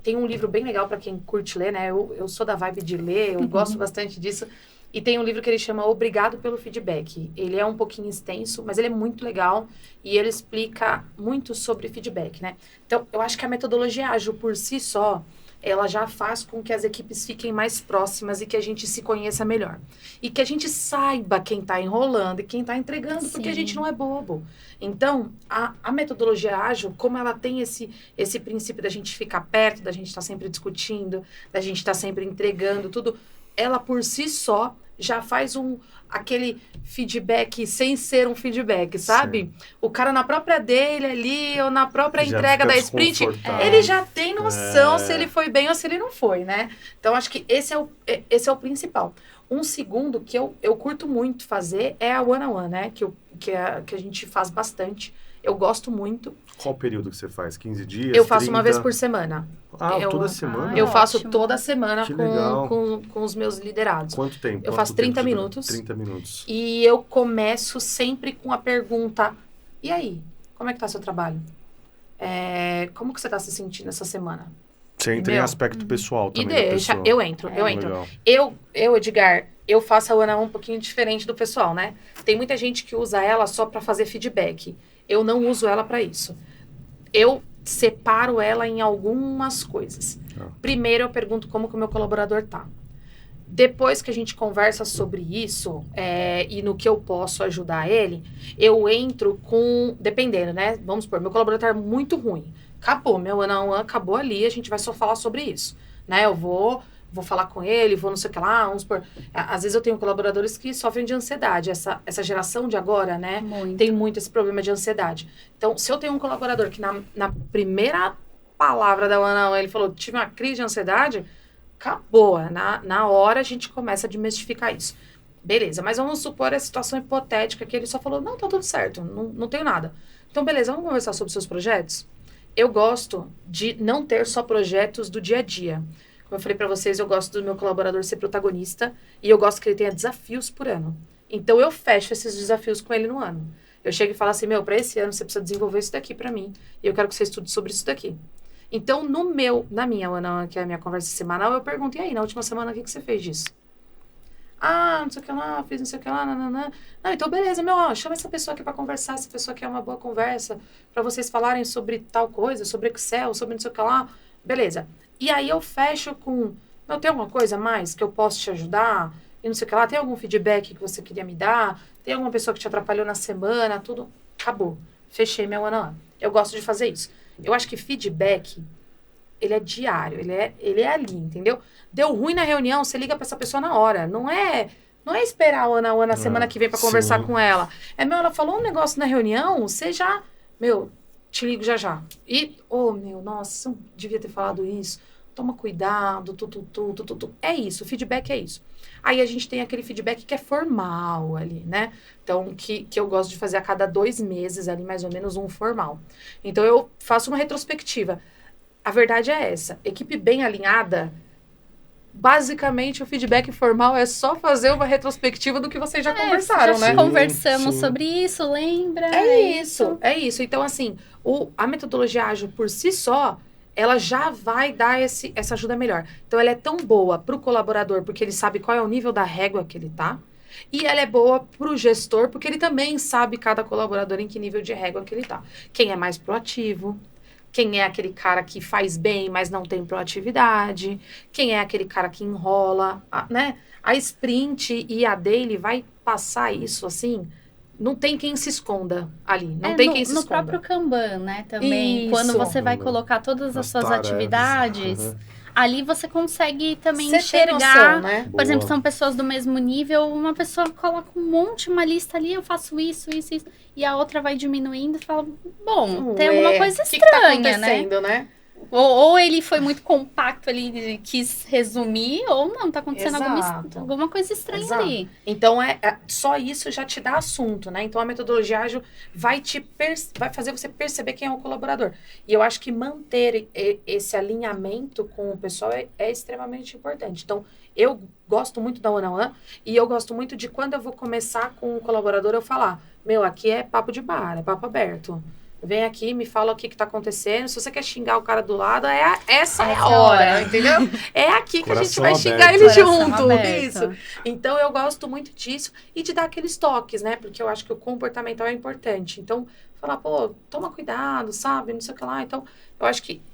Tem um livro bem legal para quem curte ler, né? Eu sou da vibe de ler, eu gosto bastante disso. E tem um livro que ele chama Obrigado pelo Feedback. Ele é um pouquinho extenso, mas ele é muito legal. E ele explica muito sobre feedback, né? Então, eu acho que a metodologia ágil por si só, ela já faz com que as equipes fiquem mais próximas e que a gente se conheça melhor. E que a gente saiba quem está enrolando e quem está entregando, Sim. porque a gente não é bobo. Então, a metodologia ágil, como ela tem esse princípio da gente ficar perto, da gente estar sempre discutindo, da gente estar sempre entregando tudo, ela por si só já faz aquele feedback sem ser um feedback, sabe? Sim. O cara na própria dele ali, ou na própria entrega da sprint, ele já tem noção se ele foi bem ou se ele não foi, né? Então, acho que esse é o principal. Um segundo que eu curto muito fazer é a one-on-one, né? Que a gente faz bastante. Eu gosto muito. Qual período que você faz? 15 dias? Eu faço 30? uma vez por semana. Toda semana? Eu Ah, faço ótimo. toda semana Que legal. com os meus liderados. Quanto tempo? Eu faço Quanto tempo 30 de dura? minutos. 30 minutos. E eu começo sempre com a pergunta: e aí? Como é que tá seu trabalho? Como que você tá se sentindo essa semana? Você entra em Meu. aspecto pessoal E também da deixa, pessoa. eu entro. Legal. Eu, Edgar, eu faço a one-on-one um pouquinho diferente do pessoal, né? Tem muita gente que usa ela só para fazer feedback. Eu não uso ela para isso. Eu separo ela em algumas coisas. Primeiro, eu pergunto como que o meu colaborador tá. Depois que a gente conversa sobre isso e no que eu posso ajudar ele, eu entro com... Dependendo, né? Vamos supor, meu colaborador tá muito ruim. Acabou, meu one-on-one acabou ali, a gente vai só falar sobre isso, né? Eu vou falar com ele, vou não sei o que lá, vamos supor... Às vezes eu tenho colaboradores que sofrem de ansiedade. Essa geração de agora, né? Tem muito esse problema de ansiedade. Então, se eu tenho um colaborador que na primeira palavra da one-on-one ele falou, tive uma crise de ansiedade... Acabou. Na hora a gente começa a desmistificar isso. Beleza, mas vamos supor a situação hipotética que ele só falou, não, tá tudo certo, não tenho nada. Então, beleza, vamos conversar sobre seus projetos? Eu gosto de não ter só projetos do dia a dia. Como eu falei pra vocês, eu gosto do meu colaborador ser protagonista e eu gosto que ele tenha desafios por ano. Então, eu fecho esses desafios com ele no ano. Eu chego e falo assim, pra esse ano você precisa desenvolver isso daqui pra mim e eu quero que você estude sobre isso daqui. Então, na minha one-on-one, que é a minha conversa semanal, eu pergunto, e aí, na última semana, o que você fez disso? Ah, não sei o que lá, fiz não sei o que lá, nananã. Não, então beleza, chama essa pessoa aqui pra conversar, essa pessoa quer uma boa conversa, pra vocês falarem sobre tal coisa, sobre Excel, sobre não sei o que lá, beleza. E aí eu fecho com, tem alguma coisa a mais que eu posso te ajudar? E não sei o que lá, tem algum feedback que você queria me dar? Tem alguma pessoa que te atrapalhou na semana, tudo? Acabou. Fechei minha one-on-one. Eu gosto de fazer isso. Eu acho que feedback, ele é diário, ele é ali, entendeu? Deu ruim na reunião, você liga pra essa pessoa na hora. Não é esperar a one-on-one na semana que vem pra conversar com ela. Ela falou um negócio na reunião, você já, te ligo já. E, nossa, você não devia ter falado isso. Toma cuidado, É isso, feedback é isso. Aí a gente tem aquele feedback que é formal ali, né? Então, que eu gosto de fazer a cada 2 meses ali, mais ou menos, um formal. Então, eu faço uma retrospectiva. A verdade é essa. Equipe bem alinhada, basicamente, o feedback formal é só fazer uma retrospectiva do que vocês já conversaram, né? Conversamos Sim. sobre isso, lembra? É isso. Então, assim, a metodologia ágil por si só, ela já vai dar essa ajuda melhor. Então, ela é tão boa para o colaborador, porque ele sabe qual é o nível da régua que ele tá, e ela é boa para o gestor, porque ele também sabe, cada colaborador, em que nível de régua que ele tá. Quem é mais proativo, quem é aquele cara que faz bem, mas não tem proatividade, quem é aquele cara que enrola, né? A sprint e a daily vai passar isso, assim... Não tem quem se esconda ali. Não tem quem se esconda. No próprio Kanban, né? Também. Isso. Quando você vai colocar todas as suas tarefas. atividades, ali você consegue também Você tem enxergar. noção, né? Por exemplo, são pessoas do mesmo nível, uma pessoa coloca uma lista ali, eu faço isso. E a outra vai diminuindo e fala, bom, tem alguma coisa estranha, que tá acontecendo, né? Ou ele foi muito compacto ali e quis resumir, ou não, tá acontecendo alguma coisa estranha ali. Então, só isso já te dá assunto, né? Então, a metodologia ágil vai fazer você perceber quem é o colaborador. E eu acho que manter esse alinhamento com o pessoal é extremamente importante. Então, eu gosto muito da one-on-one e eu gosto muito de quando eu vou começar com o colaborador, eu falar, aqui é papo de bar, é papo aberto. Vem aqui, me fala o que tá acontecendo. Se você quer xingar o cara do lado, essa é a hora, entendeu? É aqui que a gente vai xingar ele junto. Isso. Então, eu gosto muito disso. E de dar aqueles toques, né? Porque eu acho que o comportamental é importante. Então, falar, toma cuidado, sabe? Não sei o que lá. Então, eu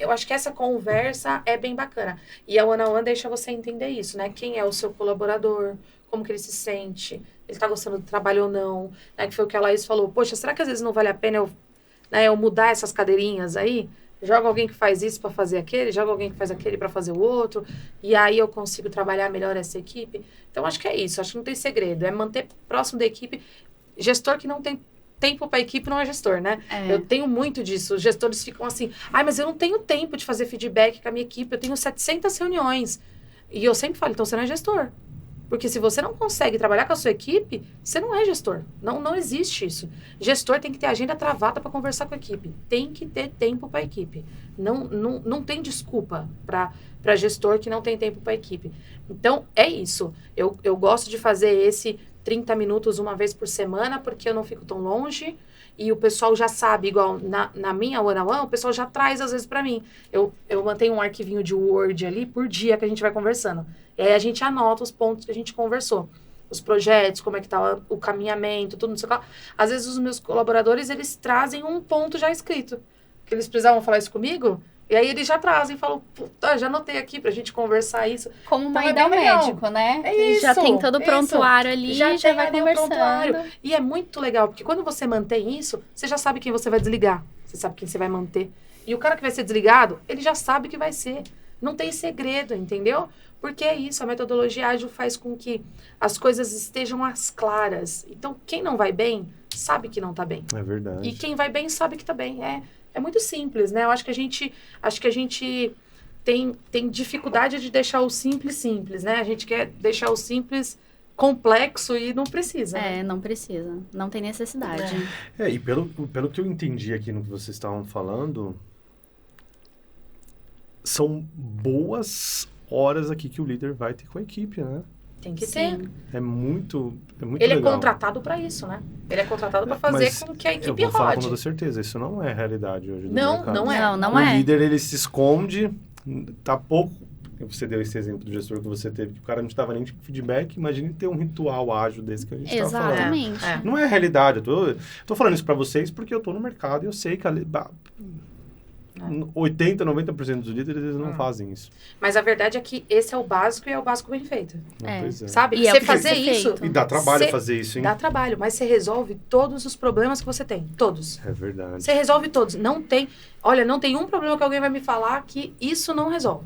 acho que essa conversa é bem bacana. E a one-on-one deixa você entender isso, né? Quem é o seu colaborador, como que ele se sente, ele tá gostando do trabalho ou não. Né? Que foi o que a Laís falou. Poxa, será que às vezes não vale a pena eu mudar essas cadeirinhas aí? Joga alguém que faz isso para fazer aquele, joga alguém que faz aquele para fazer o outro, e aí eu consigo trabalhar melhor essa equipe. Então, acho que é isso. Acho que não tem segredo. É manter próximo da equipe. Gestor que não tem tempo para a equipe não é gestor, né? Eu tenho muito disso. Os gestores ficam assim, mas eu não tenho tempo de fazer feedback com a minha equipe, eu tenho 700 reuniões. E eu sempre falo, então você não é gestor. Porque se você não consegue trabalhar com a sua equipe, você não é gestor. Não existe isso. Gestor tem que ter agenda travada para conversar com a equipe. Tem que ter tempo para a equipe. Não tem desculpa para gestor que não tem tempo para a equipe. Então, é isso. Eu gosto de fazer esse 30 minutos uma vez por semana, porque eu não fico tão longe. E o pessoal já sabe, igual na minha one-on-one, o pessoal já traz às vezes para mim. Eu mantenho um arquivinho de Word ali por dia que a gente vai conversando. E aí a gente anota os pontos que a gente conversou. Os projetos, como é que tá o caminhamento, tudo, não sei o que lá. Às vezes os meus colaboradores, eles trazem um ponto já escrito. Que eles precisavam falar isso comigo. E aí eles já trazem, falam, puta, já anotei aqui pra gente conversar isso. Como uma Então, ida é ao bem legal. médico, né? É Ele já isso, tem todo o prontuário ali, já tem vai ali o conversando. prontuário. E é muito legal, porque quando você mantém isso, você já sabe quem você vai desligar. Você sabe quem você vai manter. E o cara que vai ser desligado, ele já sabe que vai ser. Não tem segredo, entendeu? Porque é isso, a metodologia ágil faz com que as coisas estejam às claras. Então, quem não vai bem, sabe que não tá bem. É verdade. E quem vai bem, sabe que tá bem. É muito simples, né? Eu acho que a gente tem dificuldade de deixar o simples, né? A gente quer deixar o simples complexo e não precisa. É, não precisa. Não tem necessidade. E pelo que eu entendi aqui no que vocês estavam falando, são boas horas aqui que o líder vai ter com a equipe, né? Tem que Sim. ter. É muito Ele legal. é contratado para isso, né? Ele é contratado para fazer Mas com que a eu equipe vou falar com rode. toda certeza, isso não é a realidade hoje do Não, mercado. não é. Não O é. líder, ele se esconde, tá pouco... Você deu esse exemplo do gestor que você teve, que o cara não estava nem de feedback. Imagine ter um ritual ágil desse que a gente estava falando. Exatamente. É. Não é a realidade. Eu tô falando isso para vocês porque eu tô no mercado e eu sei que 80, 90% dos líderes eles não fazem isso. Mas a verdade é que esse é o básico e é o básico bem feito. Pois é. Sabe? E é Você o que tem que fazer ser isso... feito. E dá trabalho Cê- fazer isso, hein? Dá trabalho, mas você resolve todos os problemas que você tem. Todos. É verdade. Você resolve todos. Não tem um problema que alguém vai me falar que isso não resolve.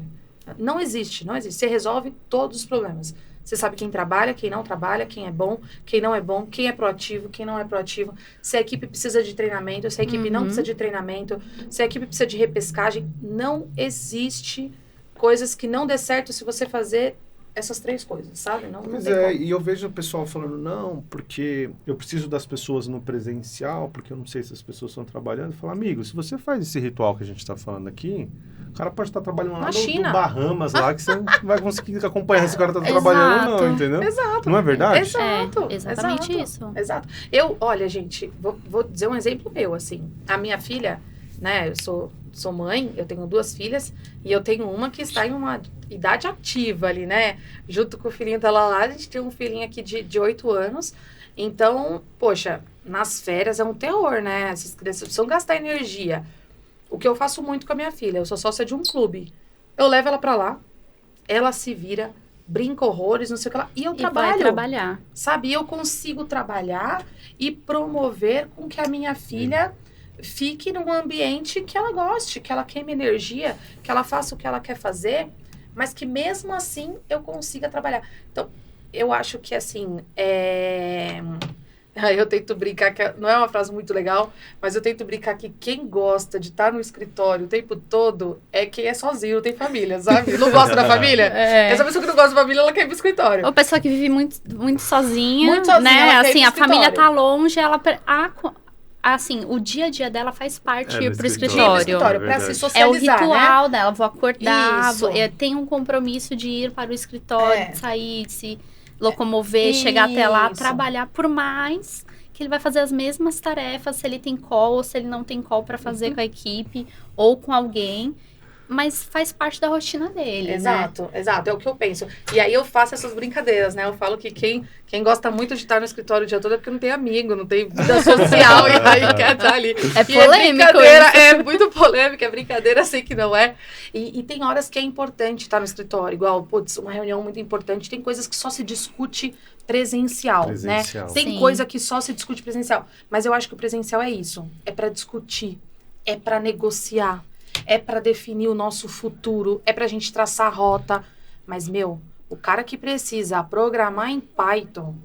Não existe. Você resolve todos os problemas. Você sabe quem trabalha, quem não trabalha, quem é bom, quem é proativo, quem não é proativo. Se a equipe precisa de treinamento, se a equipe não precisa de treinamento, se a equipe precisa de repescagem. Não existe coisas que não dê certo se você fazer essas 3 coisas, sabe? Não Pois tem é, como. e eu vejo o pessoal falando, não, porque eu preciso das pessoas no presencial, porque eu não sei se as pessoas estão trabalhando. Eu falo, amigo, se você faz esse ritual que a gente está falando aqui, o cara pode estar trabalhando lá Na no China. Bahamas, lá, que você não vai conseguir acompanhar se o cara está trabalhando ou não, entendeu? Exato. Não é verdade? Exato. É, exatamente exato, isso. Exato. Olha, gente, vou dizer um exemplo meu, assim. A minha filha, né, eu sou mãe, eu tenho 2 filhas, e eu tenho uma que está em uma idade ativa ali, né? Junto com o filhinho dela lá, a gente tem um filhinho aqui de 8 anos. Então, poxa, nas férias é um terror, né? Essas crianças precisam gastar energia. O que eu faço muito com a minha filha, eu sou sócia de um clube. Eu levo ela pra lá, ela se vira, brinca horrores, não sei o que lá, e eu E trabalho. vai trabalhar. Sabe? Eu consigo trabalhar e promover com que a minha filha fique num ambiente que ela goste, que ela queime energia, que ela faça o que ela quer fazer, mas que mesmo assim eu consiga trabalhar. Então, eu acho que assim, eu tento brincar, que não é uma frase muito legal, mas eu tento brincar que quem gosta de estar no escritório o tempo todo é quem é sozinho, não tem família, sabe? Não gosta da família. É. Essa pessoa que não gosta da família, ela quer ir pro escritório. Ou pessoa que vive muito sozinha, Muito sozinha, né? ela quer ir Assim, pro a família escritório. tá longe, ela... Assim, o dia a dia dela faz parte É, ir no pro escritório. escritório. Pra se verdade. É o socializar, ritual né? dela, vou acordar, Isso. tem um compromisso de ir para o escritório, É. de sair, de se locomover, chegar até lá, Isso. trabalhar, por mais que ele vai fazer as mesmas tarefas, se ele tem call ou se ele não tem call para fazer com a equipe ou com alguém, mas faz parte da rotina dele, Exato, exato, é o que eu penso. E aí eu faço essas brincadeiras, né? Eu falo que quem gosta muito de estar no escritório o dia todo é porque não tem amigo, não tem vida social, e aí quer estar ali. É E polêmico brincadeira, isso. é muito polêmico, é brincadeira, sei que não é. E tem horas que é importante estar no escritório, igual, putz, uma reunião muito importante, tem coisas que só se discute presencial, Presencial. né? Tem Sim. coisa que só se discute presencial, mas eu acho que o presencial é isso, é para discutir, é para negociar, é para definir o nosso futuro, é pra gente traçar a rota. Mas, meu, o cara que precisa programar em Python,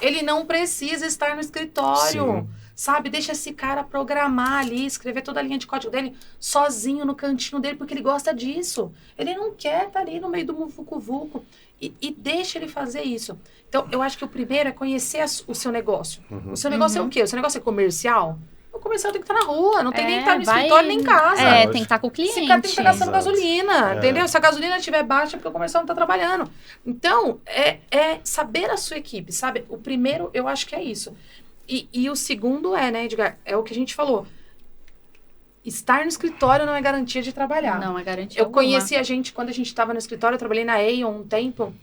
ele não precisa estar no escritório. Sim. sabe? Deixa esse cara programar ali, escrever toda a linha de código dele sozinho no cantinho dele, porque ele gosta disso. Ele não quer estar ali no meio do vucu-vucu. E deixa ele fazer isso. Então, eu acho que o primeiro é conhecer o seu negócio. O seu negócio é o quê? O seu negócio é comercial? O comercial tem que estar na rua, não tem nem que estar no escritório nem em casa. Tem que estar com o cliente. Esse cara tem que estar gastando gasolina, entendeu? Se a gasolina estiver baixa, é porque o comercial não está trabalhando. Então, é saber a sua equipe, sabe? O primeiro, eu acho que é isso. E o segundo né, Edgar? É o que a gente falou. Estar no escritório não é garantia de trabalhar. Não é garantia Eu alguma. conheci a gente, quando a gente estava no escritório, eu trabalhei na Aon um tempo,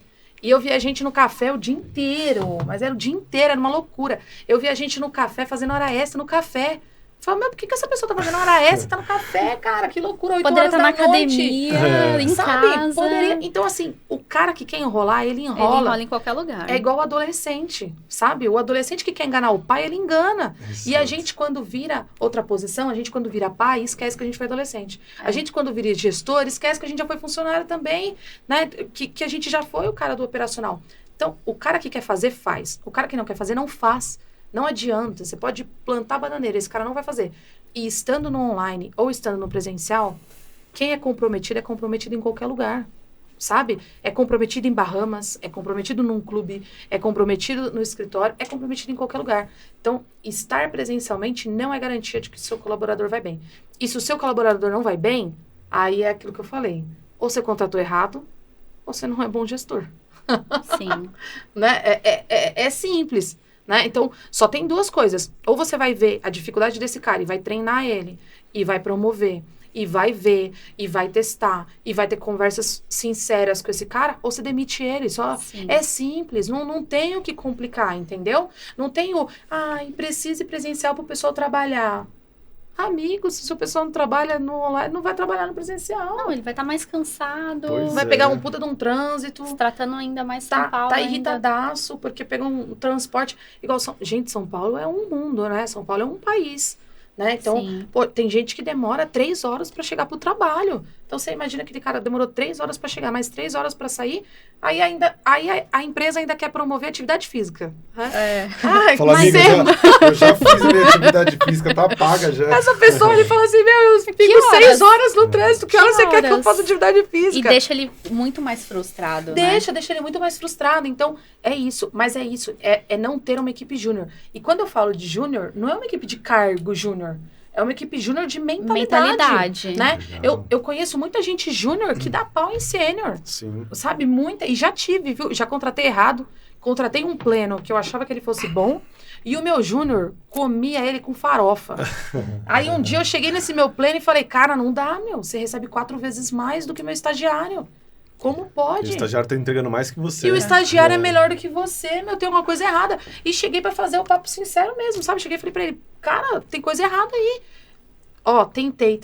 e eu via a gente no café o dia inteiro, mas era o dia inteiro, era uma loucura. Eu via a gente no café, fazendo hora extra no café. Eu falava, meu, por que essa pessoa tá fazendo hora extra e tá no café, cara? Que loucura, 8 Poderia horas estar na da noite. academia, em Sabe? casa. Poderia. Então, assim, o cara que quer enrolar, ele Ele enrola. enrola em qualquer lugar. É igual o adolescente, sabe? O adolescente que quer enganar o pai, ele engana. E a Exato. gente, quando vira outra posição, a gente, quando vira pai, esquece que a gente foi adolescente. A gente, quando vira gestor, esquece que a gente já foi funcionário também, né? Que a gente já foi o cara do operacional. Então, o cara que quer fazer, faz. O cara que não quer fazer, não faz. Não adianta. Você pode plantar bananeira, esse cara não vai fazer. E estando no online ou estando no presencial, quem é comprometido em qualquer lugar. Sabe? É comprometido em Bahamas, é comprometido num clube, é comprometido no escritório, é comprometido em qualquer lugar. Então, estar presencialmente não é garantia de que o seu colaborador vai bem. E se o seu colaborador não vai bem, aí é aquilo que eu falei. Ou você contratou errado, ou você não é bom gestor. Sim. Né? É simples. Né? Então, só tem duas coisas. Ou você vai ver a dificuldade desse cara e vai treinar ele, e vai promover, e vai ver, e vai testar, e vai ter conversas sinceras com esse cara, ou você demite ele. Só Sim. é simples, não tem o que complicar, entendeu? Não tem precisa ir presencial para o pessoal trabalhar. Amigo, se o pessoal não trabalha no online, não vai trabalhar no presencial. Não, ele vai estar mais cansado. Pois Vai é. pegar um puta de um trânsito. Se tratando ainda mais São Tá Paulo. ainda. irritadaço, porque pegou um transporte. Igual gente, São Paulo é um mundo, né? São Paulo é um país. Né? Então, Sim. pô, tem gente que demora 3 horas para chegar pro trabalho. Então, você imagina aquele cara demorou 3 horas para chegar, mais 3 horas para sair, aí a empresa ainda quer promover atividade física. Né? Ai, Fala, mas amiga, eu já fiz a minha atividade física, tá paga já. essa pessoa, ele fala assim, meu, eu fico horas? 6 horas no trânsito, que horas você quer que eu horas? faça atividade física? E deixa ele muito mais frustrado, né? Deixa ele muito mais frustrado. Então, é isso. Mas é isso. É não ter uma equipe júnior. E quando eu falo de júnior, não é uma equipe de cargo júnior. É uma equipe júnior de mentalidade. Né? Legal. Eu conheço muita gente júnior que dá pau em sênior. Sim. Sabe? Muita. E já tive, viu? Já contratei errado. Contratei um pleno que eu achava que ele fosse bom. E o meu júnior comia ele com farofa. Aí um dia eu cheguei nesse meu pleno e falei, cara, não dá, meu. Você recebe 4 vezes mais do que meu estagiário. Como O pode? estagiário tá entregando mais que você. E o estagiário é É. melhor do que você, meu, tem uma coisa errada. E cheguei pra fazer o papo sincero mesmo, sabe? Cheguei e falei pra ele, cara, tem coisa errada aí. Ó, tentei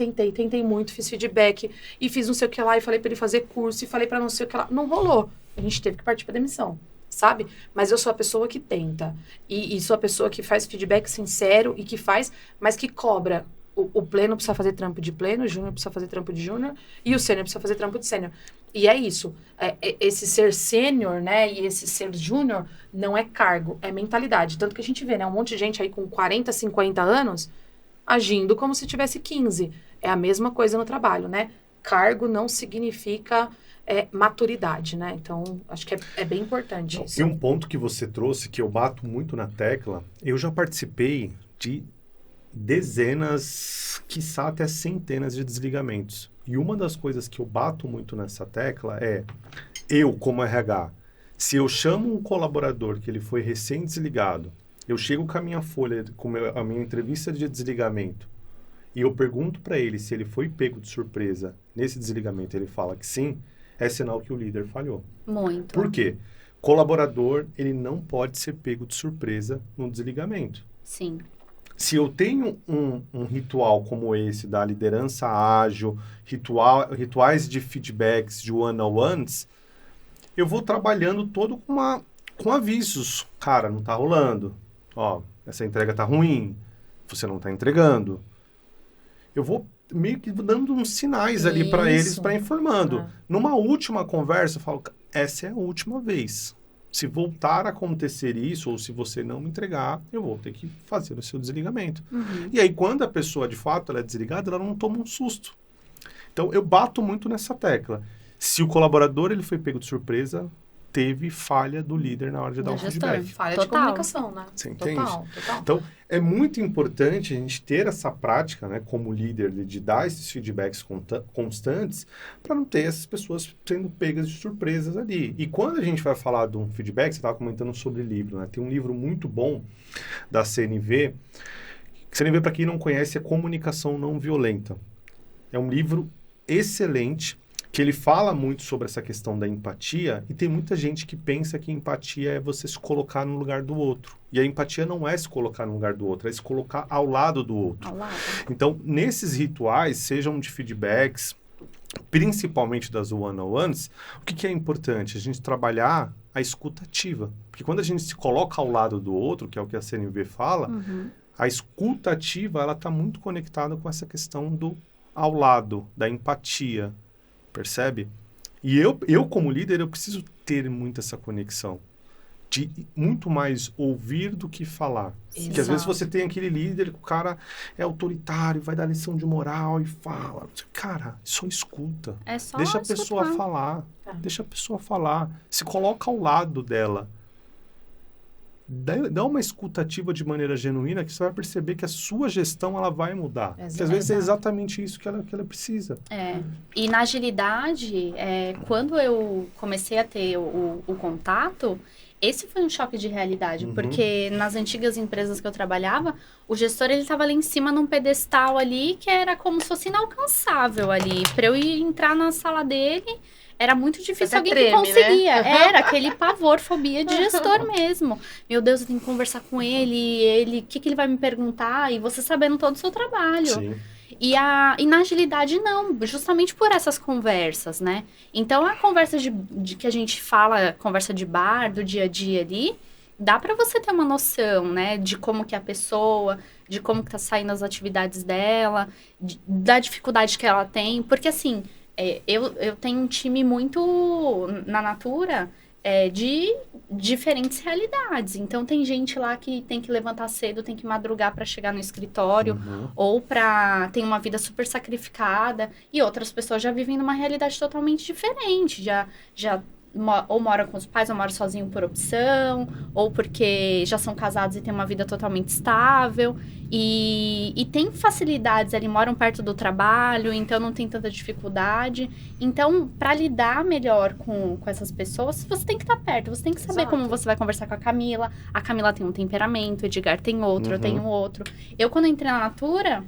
muito, fiz feedback e fiz não sei o que lá, e falei pra ele fazer curso, e falei pra não sei o que lá. Não rolou. A gente teve que partir pra demissão, sabe? Mas eu sou a pessoa que tenta. E sou a pessoa que faz feedback sincero e que faz, mas que cobra. O pleno precisa fazer trampo de pleno, o júnior precisa fazer trampo de júnior, e o sênior precisa fazer trampo de sênior. E é isso. Esse ser sênior, né, e esse ser júnior não é cargo, é mentalidade. Tanto que a gente vê, né, um monte de gente aí com 40, 50 anos agindo como se tivesse 15. É a mesma coisa no trabalho, né? Cargo não significa maturidade, né? Então, acho que é bem importante isso. E um ponto que você trouxe, que eu bato muito na tecla, eu já participei de dezenas, quiçá até centenas de desligamentos. E uma das coisas que eu bato muito nessa tecla é, eu como RH, se eu chamo um colaborador que ele foi recém-desligado, eu chego com a minha folha, com a minha entrevista de desligamento, e eu pergunto para ele se ele foi pego de surpresa nesse desligamento, ele fala que sim, é sinal que o líder falhou. Muito. Por quê? Colaborador, ele não pode ser pego de surpresa no desligamento. Sim. Se eu tenho um ritual como esse da liderança ágil, rituais de feedbacks, de one-on-ones, eu vou trabalhando todo com avisos. Cara, não tá rolando. Ó, essa entrega tá ruim. Você não tá entregando. Eu vou meio que dando uns sinais ali para eles, para informando. Numa última conversa, eu falo, essa é a última vez. Se voltar a acontecer isso, ou se você não me entregar, eu vou ter que fazer o seu desligamento. E aí, quando a pessoa, de fato, ela é desligada, ela não toma um susto. Então, eu bato muito nessa tecla. Se o colaborador ele foi pego de surpresa, teve falha do líder na hora de dar um feedback. Falha Total. de comunicação, né? Você entende? Total. Então, é muito importante a gente ter essa prática, né, como líder, de dar esses feedbacks constantes para não ter essas pessoas sendo pegas de surpresas ali. E quando a gente vai falar de um feedback, você estava comentando sobre livro, né? Tem um livro muito bom da CNV. CNV, para quem não conhece, é Comunicação Não Violenta. É um livro excelente, que ele fala muito sobre essa questão da empatia, e tem muita gente que pensa que empatia é você se colocar no lugar do outro. E a empatia não é se colocar no lugar do outro, é se colocar ao lado do outro. Ao lado. Então, nesses rituais, sejam de feedbacks, principalmente das one-on-ones, o que é importante? A gente trabalhar a escuta ativa. Porque quando a gente se coloca ao lado do outro, que é o que a CNV fala, a escuta ativa, ela está muito conectada com essa questão do ao lado, da empatia. Percebe? E eu como líder, eu preciso ter muito essa conexão. De muito mais ouvir do que falar. Exato. Porque às vezes você tem aquele líder que o cara é autoritário, vai dar lição de moral e fala. Cara, só escuta. É só Deixa a pessoa escutar. falar. Tá. Deixa a pessoa falar. Se coloca ao lado dela. Dá uma escutativa de maneira genuína que você vai perceber que a sua gestão ela vai mudar. Porque às vezes é exatamente isso que ela precisa. E na agilidade, quando eu comecei a ter o contato, esse foi um choque de realidade. Porque nas antigas empresas que eu trabalhava, o gestor ele estava ali em cima num pedestal ali que era como se fosse inalcançável ali. Para eu ir entrar na sala dele... Era muito difícil alguém que conseguia. Né? Era aquele pavor, fobia de gestor mesmo. Meu Deus, eu tenho que conversar com ele, o que ele vai me perguntar? E você sabendo todo o seu trabalho. Sim. E na agilidade, não. Justamente por essas conversas, né? Então, a conversa de que a gente fala, conversa de bar, do dia a dia ali, dá para você ter uma noção, né? De como que é a pessoa, de como que tá saindo as atividades dela, da dificuldade que ela tem. Porque, assim... Eu tenho um time muito na Natura de diferentes realidades. Então, tem gente lá que tem que levantar cedo, tem que madrugar para chegar no escritório, ou tem uma vida super sacrificada. E outras pessoas já vivem numa realidade totalmente diferente. Já ou moram com os pais, ou moram sozinho por opção, ou porque já são casados e têm uma vida totalmente estável. E tem facilidades ali, moram perto do trabalho, então não tem tanta dificuldade. Então, para lidar melhor com essas pessoas, você tem que estar perto, você tem que saber como você vai conversar com a Camila. A Camila tem um temperamento, o Edgar tem outro, eu tenho outro. Eu, quando entrei na Natura,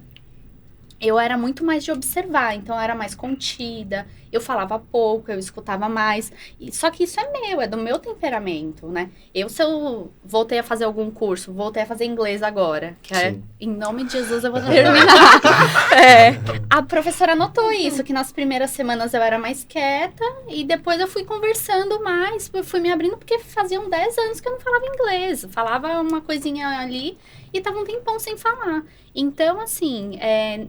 eu era muito mais de observar, então eu era mais contida, eu falava pouco, eu escutava mais. Só que isso é meu, é do meu temperamento, né? Se eu voltei a fazer algum curso, voltei a fazer inglês agora, que em nome de Jesus eu vou terminar. A professora notou isso, que nas primeiras semanas eu era mais quieta, e depois eu fui conversando mais, fui me abrindo, porque faziam 10 anos que eu não falava inglês. Falava uma coisinha ali e tava um tempão sem falar. Então, assim,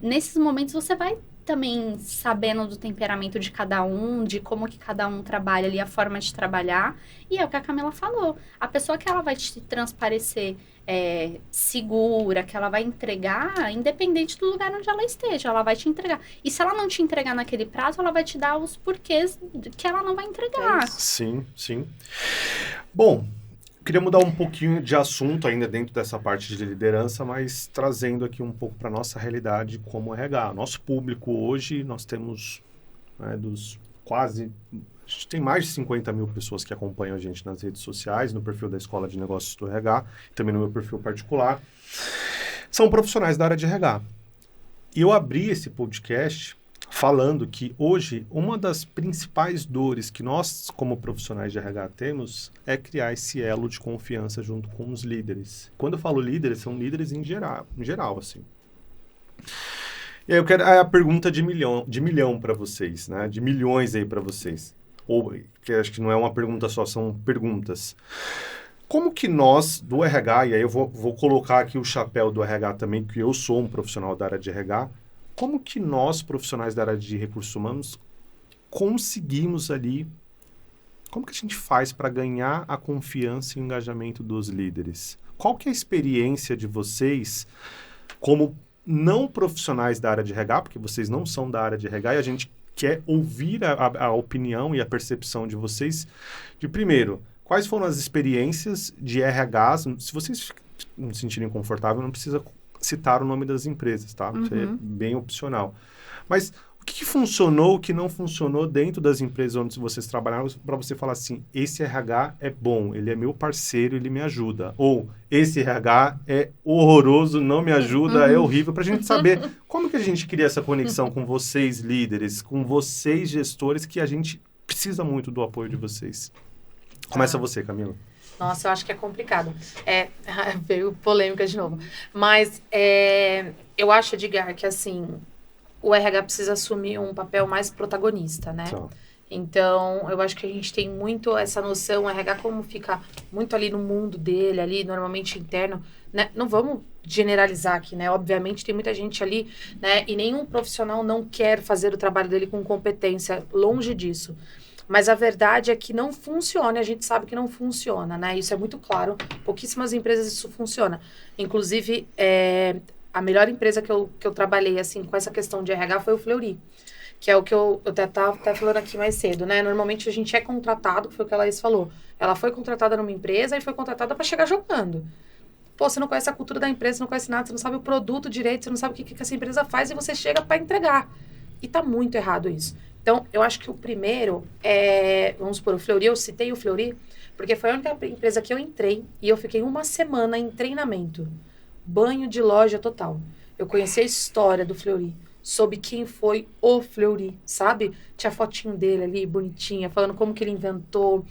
nesses momentos você vai também sabendo do temperamento de cada um, de como que cada um trabalha ali, a forma de trabalhar. E é o que a Camila falou. A pessoa que ela vai te transparecer segura, que ela vai entregar, independente do lugar onde ela esteja, ela vai te entregar. E se ela não te entregar naquele prazo, ela vai te dar os porquês que ela não vai entregar. Sim, sim. Bom, queria mudar um pouquinho de assunto ainda dentro dessa parte de liderança, mas trazendo aqui um pouco para a nossa realidade como RH. Nosso público hoje, nós temos dos quase... A gente tem mais de 50 mil pessoas que acompanham a gente nas redes sociais, no perfil da Escola de Negócios do RH, também no meu perfil particular. São profissionais da área de RH. E eu abri esse podcast falando que hoje uma das principais dores que nós, como profissionais de RH, temos é criar esse elo de confiança junto com os líderes. Quando eu falo líderes, são líderes em geral assim. E aí eu quero a pergunta de milhão para vocês, né? De milhões aí para vocês. Ou, que acho que não é uma pergunta só, são perguntas. Como que nós, do RH, e aí eu vou colocar aqui o chapéu do RH também, que eu sou um profissional da área de RH, como que nós, profissionais da área de recursos humanos, conseguimos ali como que a gente faz para ganhar a confiança e o engajamento dos líderes? Qual que é a experiência de vocês como não profissionais da área de RH, porque vocês não são da área de RH, e a gente quer ouvir a opinião e a percepção de vocês, de primeiro, quais foram as experiências de RHs, se vocês não se sentirem confortável, não precisa citar o nome das empresas, tá? Isso é bem opcional. Mas o que funcionou, o que não funcionou dentro das empresas onde vocês trabalharam para você falar assim, esse RH é bom, ele é meu parceiro, ele me ajuda. Ou esse RH é horroroso, não me ajuda, é horrível. Para a gente saber como que a gente cria essa conexão com vocês líderes, com vocês gestores, que a gente precisa muito do apoio de vocês. Começa você, Camila. Nossa, eu acho que é complicado. Veio polêmica de novo. Mas eu acho, Edgar, que assim, o RH precisa assumir um papel mais protagonista, né? Então, eu acho que a gente tem muito essa noção, o RH como fica muito ali no mundo dele, ali, normalmente interno, né? Não vamos generalizar aqui, né? Obviamente, tem muita gente ali, né? E nenhum profissional não quer fazer o trabalho dele com competência, longe disso. Mas a verdade é que não funciona, a gente sabe que não funciona, né? Isso é muito claro, pouquíssimas empresas isso funciona. Inclusive, a melhor empresa que eu trabalhei, assim, com essa questão de RH foi o Fleury, que é o que eu estava até falando aqui mais cedo, né? Normalmente a gente é contratado, foi o que a Laís falou. Ela foi contratada numa empresa e foi contratada para chegar jogando. Pô, você não conhece a cultura da empresa, você não conhece nada, você não sabe o produto direito, você não sabe o que essa empresa faz e você chega para entregar. E tá muito errado isso. Então, eu acho que o primeiro vamos supor, o Fleury, eu citei o Fleury, porque foi a única empresa que eu entrei e eu fiquei uma semana em treinamento. Banho de loja total. Eu conheci a história do Fleury, soube quem foi o Fleury, sabe? Tinha fotinho dele ali, bonitinha, falando como que ele inventou.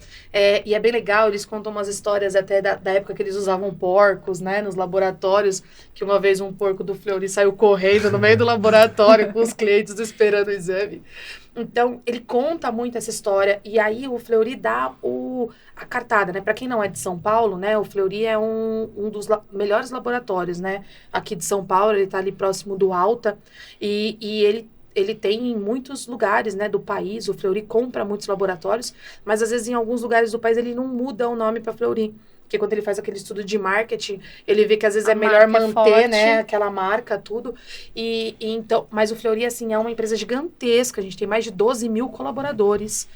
E é bem legal, eles contam umas histórias até da época que eles usavam porcos, né? Nos laboratórios, que uma vez um porco do Fleury saiu correndo no meio do laboratório com os clientes esperando o exame. Então, ele conta muito essa história, e aí o Fleury dá a cartada, né? Para quem não é de São Paulo, né? O Fleury é um dos melhores laboratórios, né? Aqui de São Paulo, ele tá ali próximo do Alta, e ele tem em muitos lugares, né, do país. O Fleury compra muitos laboratórios, mas às vezes em alguns lugares do país ele não muda o nome para Fleury. Porque quando ele faz aquele estudo de marketing, ele vê que às vezes é melhor manter, né, aquela marca, tudo. Então, mas o Fleury, assim, é uma empresa gigantesca. A gente tem mais de 12 mil colaboradores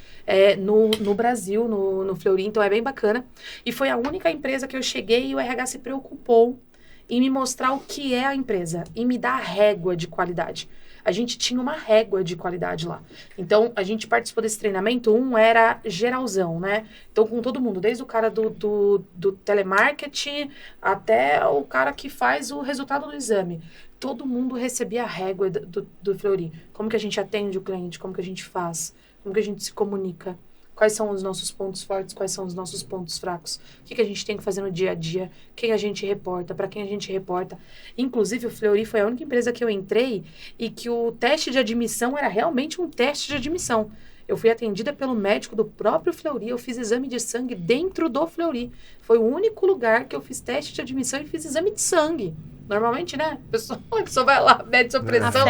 no Brasil, no Fleury. Então, é bem bacana. E foi a única empresa que eu cheguei e o RH se preocupou em me mostrar o que é a empresa e me dar a régua de qualidade. A gente tinha uma régua de qualidade lá. Então, a gente participou desse treinamento, era geralzão, né? Então, com todo mundo, desde o cara do telemarketing até o cara que faz o resultado do exame. Todo mundo recebia a régua do Fleury. Como que a gente atende o cliente, como que a gente faz, como que a gente se comunica. Quais são os nossos pontos fortes, quais são os nossos pontos fracos. O que a gente tem que fazer no dia a dia, quem a gente reporta, para quem a gente reporta. Inclusive, o Fleury foi a única empresa que eu entrei e que o teste de admissão era realmente um teste de admissão. Eu fui atendida pelo médico do próprio Fleury, eu fiz exame de sangue dentro do Fleury. Foi o único lugar que eu fiz teste de admissão e fiz exame de sangue. Normalmente, né? A pessoa vai lá, mede sua pressão.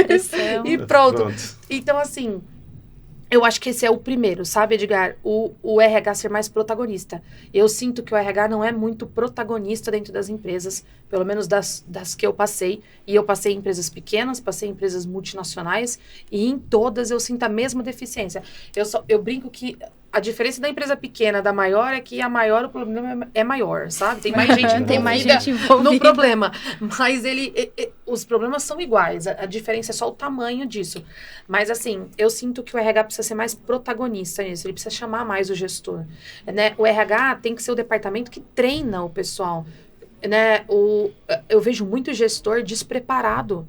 Pressão. E pronto. Então, assim... Eu acho que esse é o primeiro, sabe, Edgar? O RH ser mais protagonista. Eu sinto que o RH não é muito protagonista dentro das empresas, pelo menos das que eu passei. E eu passei em empresas pequenas, passei em empresas multinacionais, e em todas eu sinto a mesma deficiência. Eu brinco que a diferença da empresa pequena da maior é que a maior, o problema é maior, sabe? Tem mais gente envolvida no problema. Mas os problemas são iguais. A diferença é só o tamanho disso. Mas, assim, eu sinto que o RH precisa ser mais protagonista nisso. Ele precisa chamar mais o gestor. Né? O RH tem que ser o departamento que treina o pessoal. Né? Eu vejo muito gestor despreparado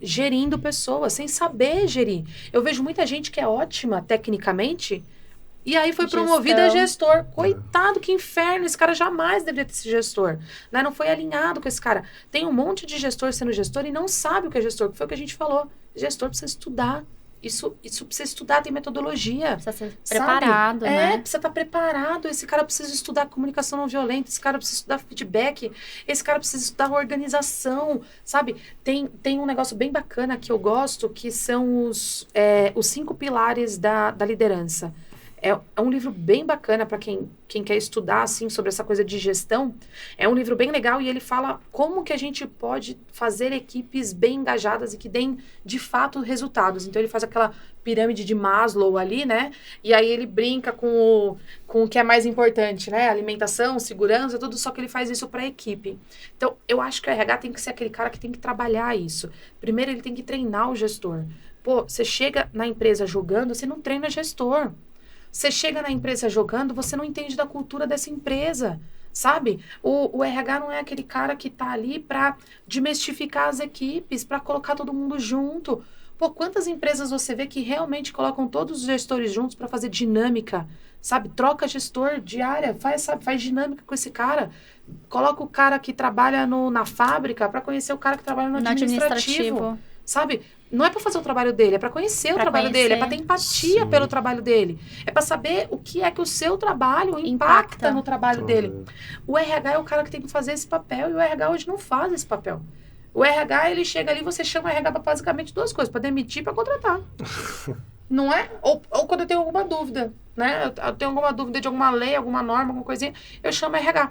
gerindo pessoas, sem saber gerir. Eu vejo muita gente que é ótima tecnicamente... E aí foi promovida a gestor. Coitado, que inferno. Esse cara jamais deveria ter sido gestor. Né? Não foi alinhado com esse cara. Tem um monte de gestor sendo gestor e não sabe o que é gestor. Que foi o que a gente falou. Gestor precisa estudar. Isso precisa estudar, tem metodologia. Precisa ser preparado, né? Precisa estar preparado. Esse cara precisa estudar comunicação não violenta. Esse cara precisa estudar feedback. Esse cara precisa estudar organização, sabe? Tem um negócio bem bacana que eu gosto, que são os 5 pilares da liderança. É um livro bem bacana para quem quer estudar, assim, sobre essa coisa de gestão. É um livro bem legal e ele fala como que a gente pode fazer equipes bem engajadas e que deem, de fato, resultados. Então, ele faz aquela pirâmide de Maslow ali, né? E aí ele brinca com o que é mais importante, né? Alimentação, segurança, tudo, só que ele faz isso para a equipe. Então, eu acho que o RH tem que ser aquele cara que tem que trabalhar isso. Primeiro, ele tem que treinar o gestor. Pô, você chega na empresa jogando, você não treina gestor. Você chega na empresa jogando, você não entende da cultura dessa empresa, sabe? O RH não é aquele cara que tá ali para desmistificar as equipes, para colocar todo mundo junto. Pô, quantas empresas você vê que realmente colocam todos os gestores juntos para fazer dinâmica, sabe? Troca gestor de área, faz dinâmica com esse cara. Coloca o cara que trabalha na fábrica para conhecer o cara que trabalha no administrativo. Sabe? Não é para fazer o trabalho dele, é para conhecer o trabalho dele, é para ter empatia pelo trabalho dele. É para saber o que é que o seu trabalho impacta no trabalho dele. O RH é o cara que tem que fazer esse papel e o RH hoje não faz esse papel. O RH, ele chega ali, você chama o RH para basicamente duas coisas, para demitir e para contratar. Não é? Ou quando eu tenho alguma dúvida, né? Eu tenho alguma dúvida de alguma lei, alguma norma, alguma coisinha, eu chamo o RH.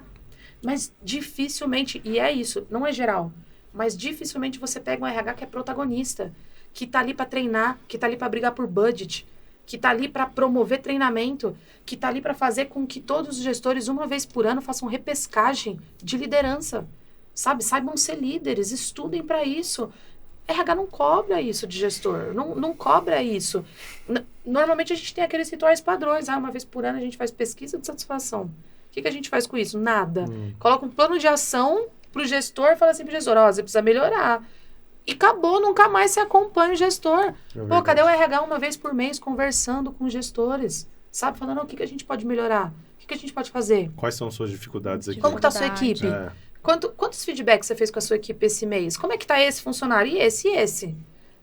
Mas dificilmente, e é isso, não é geral, mas dificilmente você pega um RH que é protagonista, que tá ali para treinar, que tá ali para brigar por budget, que tá ali para promover treinamento, que tá ali para fazer com que todos os gestores, uma vez por ano, façam repescagem de liderança, sabe? Saibam ser líderes, estudem para isso. RH não cobra isso de gestor, não cobra isso. Normalmente a gente tem aqueles rituais padrões, uma vez por ano a gente faz pesquisa de satisfação. O que a gente faz com isso? Nada. Coloca um plano de ação pro gestor, fala assim pro gestor, você precisa melhorar. E acabou, nunca mais se acompanha o gestor. Pô, cadê o RH uma vez por mês conversando com os gestores? Sabe? Falando, o que a gente pode melhorar? O que a gente pode fazer? Quais são as suas dificuldades aqui? Como que tá a sua equipe? Quantos feedbacks você fez com a sua equipe esse mês? Como é que tá esse funcionário? E esse?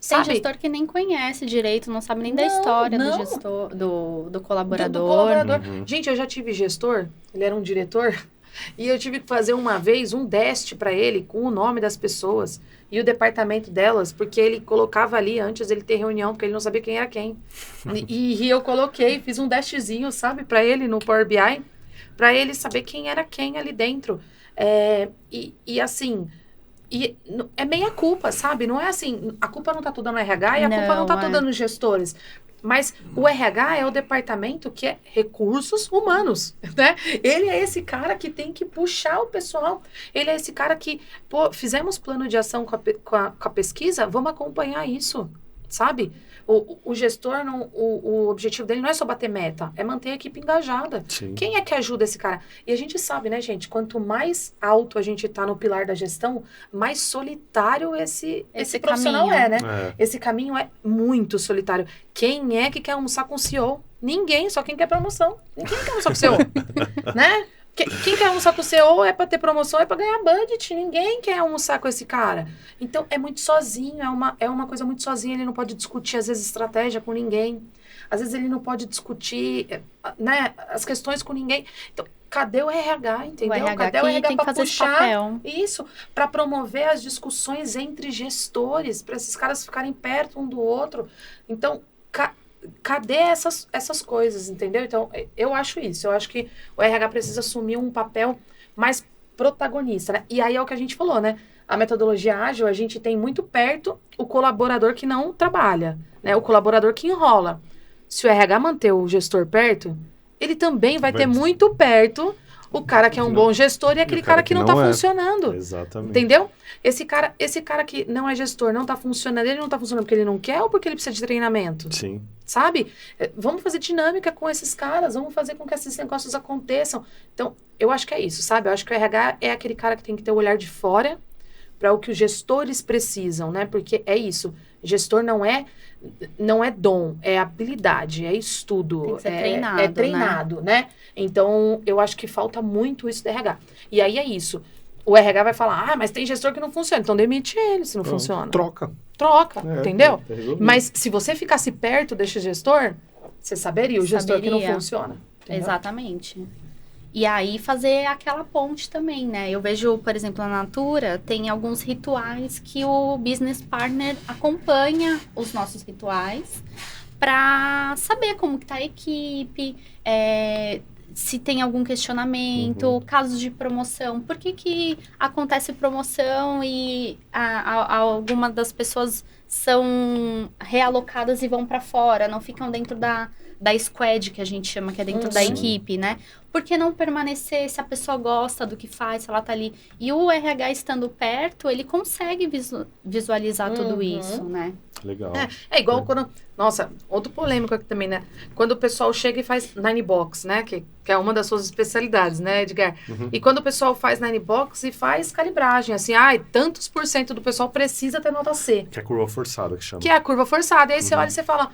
Tem gestor que nem conhece direito, não sabe nem da história do gestor, do colaborador. Gente, eu já tive gestor, ele era um diretor, e eu tive que fazer uma vez um teste para ele com o nome das pessoas e o departamento delas, porque ele colocava ali antes ele ter reunião, porque ele não sabia quem era quem. E eu coloquei, fiz um testezinho, sabe, para ele no Power BI, para ele saber quem era quem ali dentro. Assim, é meia culpa, sabe? Não é assim, a culpa não tá toda no RH e a culpa não tá toda nos gestores. Mas o RH é o departamento que é recursos humanos, né? Ele é esse cara que tem que puxar o pessoal. Ele é esse cara que, fizemos plano de ação com a pesquisa, vamos acompanhar isso, sabe? O gestor, o objetivo dele não é só bater meta, é manter a equipe engajada. Sim. Quem é que ajuda esse cara? E a gente sabe, né, gente? Quanto mais alto a gente tá no pilar da gestão, mais solitário esse profissional caminho. né? Esse caminho é muito solitário. Quem é que quer almoçar com o CEO? Ninguém, só quem quer promoção. Ninguém quer almoçar com o CEO, né? Quem quer almoçar com o CEO é para ter promoção, é para ganhar budget. Ninguém quer almoçar com esse cara. Então, é muito sozinho, é uma coisa muito sozinha. Ele não pode discutir, às vezes, estratégia com ninguém. Às vezes, ele não pode discutir, né, as questões com ninguém. Então, cadê o RH, entendeu? Cadê o RH para puxar isso, para promover as discussões entre gestores, para esses caras ficarem perto um do outro. Então, cadê essas coisas, entendeu? Então, eu acho isso. Eu acho que o RH precisa assumir um papel mais protagonista, né? E aí é o que a gente falou, né? A metodologia ágil, a gente tem muito perto o colaborador que não trabalha, né? O colaborador que enrola. Se o RH manter o gestor perto, ele também vai ter muito perto o cara que é um bom gestor e aquele cara que não tá funcionando. Exatamente. Entendeu? Esse cara que não é gestor, não tá funcionando, ele não tá funcionando porque ele não quer ou porque ele precisa de treinamento? Sim. Sabe? Vamos fazer dinâmica com esses caras, vamos fazer com que esses negócios aconteçam. Então, eu acho que é isso, sabe? Eu acho que o RH é aquele cara que tem que ter o olhar de fora para o que os gestores precisam, né? Porque é isso. Gestor não é dom, é habilidade, é estudo. Tem que ser treinado, é treinado, né? Então, eu acho que falta muito isso do RH. E aí é isso. O RH vai falar, mas tem gestor que não funciona, então demite ele se não funciona. Troca, entendeu? Mas se você ficasse perto desse gestor, você saberia o gestor que não funciona. Entendeu? Exatamente. E aí fazer aquela ponte também, né? Eu vejo, por exemplo, na Natura, tem alguns rituais que o business partner acompanha os nossos rituais para saber como que tá a equipe, se tem algum questionamento, casos de promoção, por que acontece promoção e alguma das pessoas são realocadas e vão para fora, não ficam dentro da squad, que a gente chama, que é dentro da equipe, né? Por que não permanecer se a pessoa gosta do que faz, se ela tá ali? E o RH estando perto, ele consegue visualizar tudo isso, né? Legal. É igual quando... Nossa, outro polêmico aqui também, né? Quando o pessoal chega e faz Nine Box, né? Que é uma das suas especialidades, né, Edgar? E quando o pessoal faz Nine Box e faz calibragem, assim, tantos por cento do pessoal precisa ter nota C. Que é a curva forçada que chama. Que é a curva forçada. E aí você olha e você fala...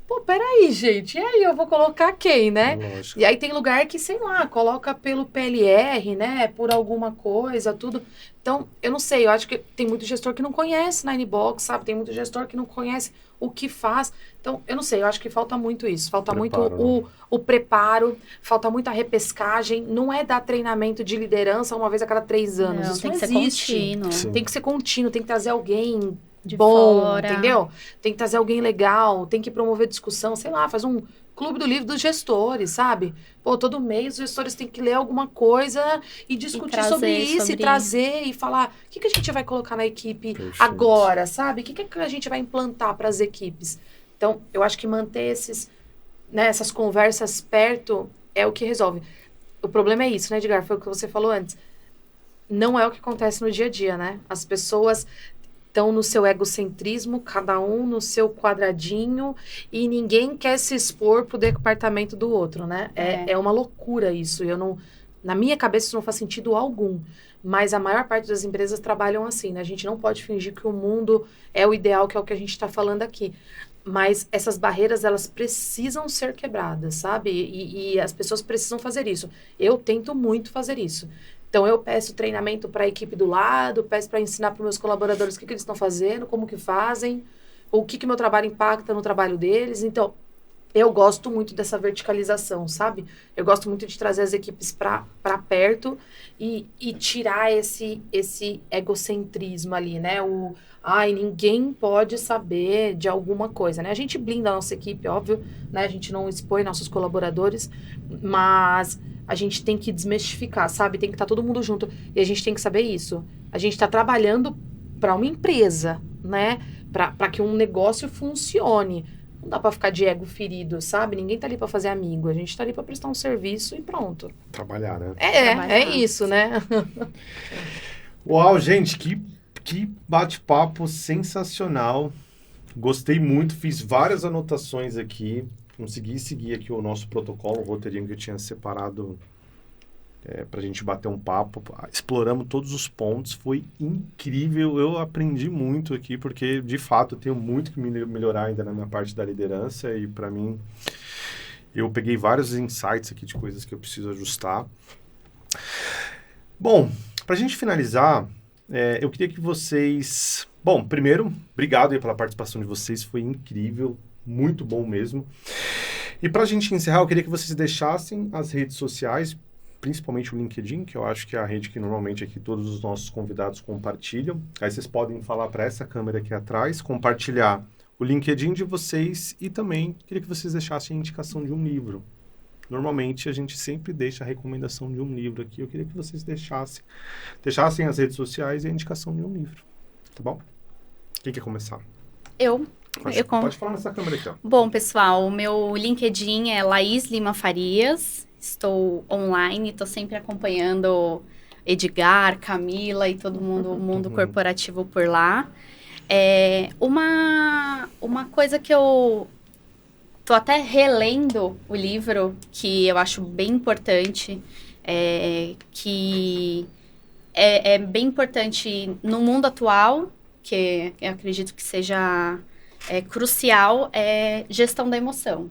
Pô, peraí, gente, e aí eu vou colocar quem, né? Lógico. E aí tem lugar que, sei lá, coloca pelo PLR, né? Por alguma coisa, tudo. Então, eu não sei, eu acho que tem muito gestor que não conhece Nine Box, sabe? Tem muito gestor que não conhece o que faz. Então, eu não sei, eu acho que falta muito isso. Falta muito o preparo, falta muito a repescagem. Não é dar treinamento de liderança uma vez a cada 3 anos. Isso tem não que existe. ser contínuo. Sim. Tem que ser contínuo, tem que trazer alguém De bom, fora. entendeu? Tem que trazer alguém legal, tem que promover discussão, sei lá, faz um clube do livro dos gestores, sabe? Pô, todo mês os gestores têm que ler alguma coisa e discutir sobre isso, e trazer e falar o que a gente vai colocar na equipe agora, sabe? O que a gente vai implantar para as equipes? Então, eu acho que manter essas conversas perto é o que resolve. O problema é isso, né, Edgar? Foi o que você falou antes. Não é o que acontece no dia a dia, né? As pessoas estão no seu egocentrismo, cada um no seu quadradinho, e ninguém quer se expor pro departamento do outro, né? É uma loucura isso. Na minha cabeça isso não faz sentido algum. Mas a maior parte das empresas trabalham assim, né? A gente não pode fingir que o mundo é o ideal, que é o que a gente está falando aqui. Mas essas barreiras, elas precisam ser quebradas, sabe? E as pessoas precisam fazer isso. Eu tento muito fazer isso. Então, eu peço treinamento para a equipe do lado, peço para ensinar para os meus colaboradores o que eles estão fazendo, como que fazem, o que meu trabalho impacta no trabalho deles. Então, eu gosto muito dessa verticalização, sabe? Eu gosto muito de trazer as equipes para perto e tirar esse egocentrismo ali, né? Ninguém pode saber de alguma coisa, né? A gente blinda a nossa equipe, óbvio, né? A gente não expõe nossos colaboradores, mas a gente tem que desmistificar, sabe? Tem que estar todo mundo junto. E a gente tem que saber isso. A gente está trabalhando para uma empresa, né? Para que um negócio funcione. Não dá para ficar de ego ferido, sabe? Ninguém tá ali para fazer amigo. A gente tá ali para prestar um serviço e pronto. Trabalhar, né? É isso, né? Uau, gente, que bate-papo sensacional. Gostei muito, fiz várias anotações aqui. Consegui seguir aqui o nosso protocolo, o roteirinho que eu tinha separado para a gente bater um papo. Exploramos todos os pontos, foi incrível. Eu aprendi muito aqui, porque de fato eu tenho muito que melhorar ainda na minha parte da liderança, e para mim eu peguei vários insights aqui de coisas que eu preciso ajustar. Bom, para a gente finalizar, eu queria que vocês... Bom, primeiro, obrigado aí pela participação de vocês, foi incrível. Muito bom mesmo. E para a gente encerrar, eu queria que vocês deixassem as redes sociais, principalmente o LinkedIn, que eu acho que é a rede que normalmente aqui todos os nossos convidados compartilham. Aí vocês podem falar para essa câmera aqui atrás, compartilhar o LinkedIn de vocês, e também queria que vocês deixassem a indicação de um livro. Normalmente a gente sempre deixa a recomendação de um livro aqui. Eu queria que vocês deixassem as redes sociais e a indicação de um livro. Tá bom? Quem quer começar? Pode falar nessa câmera aqui, ó. Bom, pessoal, o meu LinkedIn é Laís Lima Farias. Estou online, estou sempre acompanhando Edgar, Camila e todo mundo, o mundo corporativo por lá. Uma coisa que eu tô até relendo o livro, que eu acho bem importante, que é bem importante no mundo atual, que eu acredito que seja crucial, é Gestão da Emoção.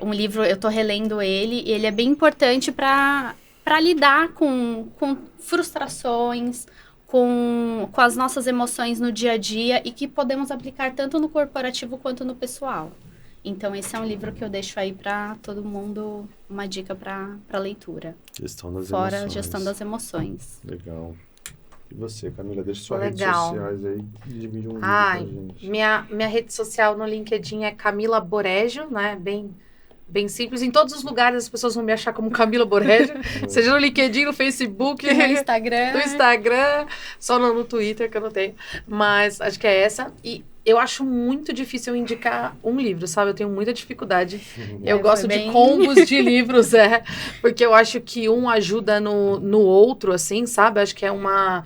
Um livro, eu tô relendo ele, e ele é bem importante para lidar com frustrações, com as nossas emoções no dia a dia, e que podemos aplicar tanto no corporativo quanto no pessoal. Então, esse é um livro que eu deixo aí para todo mundo, uma dica para leitura. Gestão das Fora emoções. Gestão das Emoções. Legal. E você, Camila, deixa suas Legal. redes sociais aí e divide um livro Ai, pra gente. minha rede social no LinkedIn é Camila Borejo, né? Bem simples. Em todos os lugares as pessoas vão me achar como Camila Borejo. Seja no LinkedIn, no Facebook, No Instagram. no Instagram, só no Twitter que eu não tenho. Mas acho que é essa. E eu acho muito difícil eu indicar um livro, sabe? Eu tenho muita dificuldade. Eu gosto foi de bem- combos de livros, porque eu acho que um ajuda no outro, assim, sabe? Acho que é uma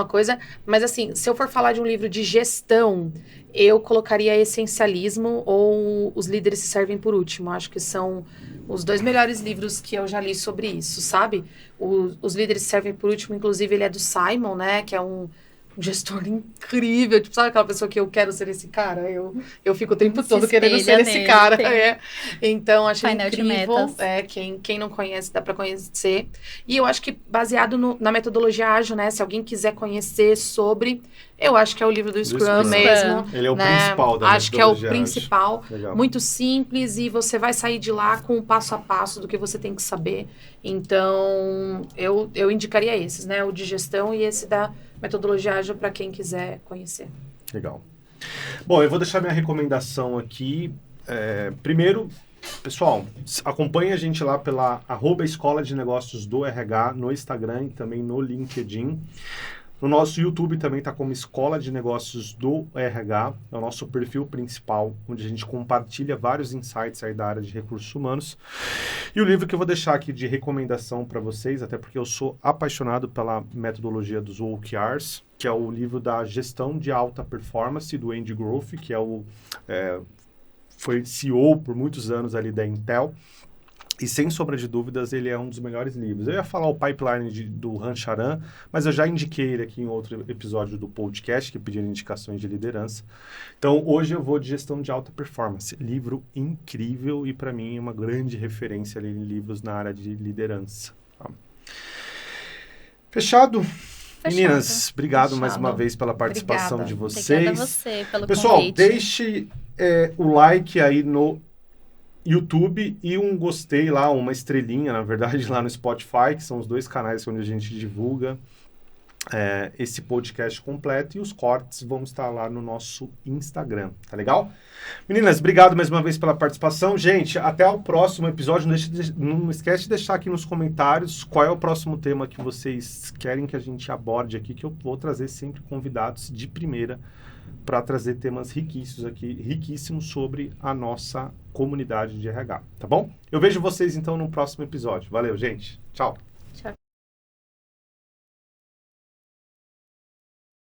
coisa. Mas, assim, se eu for falar de um livro de gestão, eu colocaria Essencialismo ou Os Líderes Se Servem por Último. Acho que são os 2 melhores livros que eu já li sobre isso, sabe? Os Líderes Se Servem por Último, inclusive, ele é do Simon, né? Que é um gestor incrível, tipo, sabe aquela pessoa que eu quero ser esse cara? Eu fico o tempo Se todo querendo ser espelha esse nele, cara. tem. Então, achei Painel de incrível. metas. Quem não conhece, dá pra conhecer. E eu acho que baseado na metodologia ágil, né? Se alguém quiser conhecer sobre, eu acho que é o livro do Scrum Scrum. mesmo. Ele é o né? principal da Acho que é o metodologia ágil. principal. Legal. Muito simples e você vai sair de lá com o passo a passo do que você tem que saber. Então, eu indicaria esses, né? O de gestão e esse da metodologia ágil para quem quiser conhecer. Legal. Bom, eu vou deixar minha recomendação aqui. Primeiro, pessoal, acompanhe a gente lá pela @Escola de Negócios do RH no Instagram e também no LinkedIn. No nosso YouTube também está como Escola de Negócios do RH, é o nosso perfil principal, onde a gente compartilha vários insights aí da área de recursos humanos. E o livro que eu vou deixar aqui de recomendação para vocês, até porque eu sou apaixonado pela metodologia dos OKRs, que é o livro da Gestão de Alta Performance, do Andy Grove, que foi CEO por muitos anos ali da Intel. E sem sombra de dúvidas, ele é um dos melhores livros. Eu ia falar o Pipeline do Rancharan, mas eu já indiquei ele aqui em outro episódio do podcast, que pediram indicações de liderança. Então, hoje eu vou de Gestão de Alta Performance. Livro incrível e, para mim, uma grande referência ali em livros na área de liderança. Tá? Fechado? Meninas, obrigado mais uma vez pela participação Obrigada. de vocês. Obrigada a você pelo Pessoal, convite. deixe o like aí no YouTube e um gostei lá, uma estrelinha, na verdade, lá no Spotify, que são os 2 canais onde a gente divulga esse podcast completo, e os cortes vão estar lá no nosso Instagram, tá legal? Meninas, obrigado mais uma vez pela participação. Gente, até o próximo episódio. Não esquece de deixar aqui nos comentários qual é o próximo tema que vocês querem que a gente aborde aqui, que eu vou trazer sempre convidados de primeira para trazer temas riquíssimos sobre a nossa comunidade de RH, tá bom? Eu vejo vocês então no próximo episódio. Valeu, gente. Tchau. Tchau.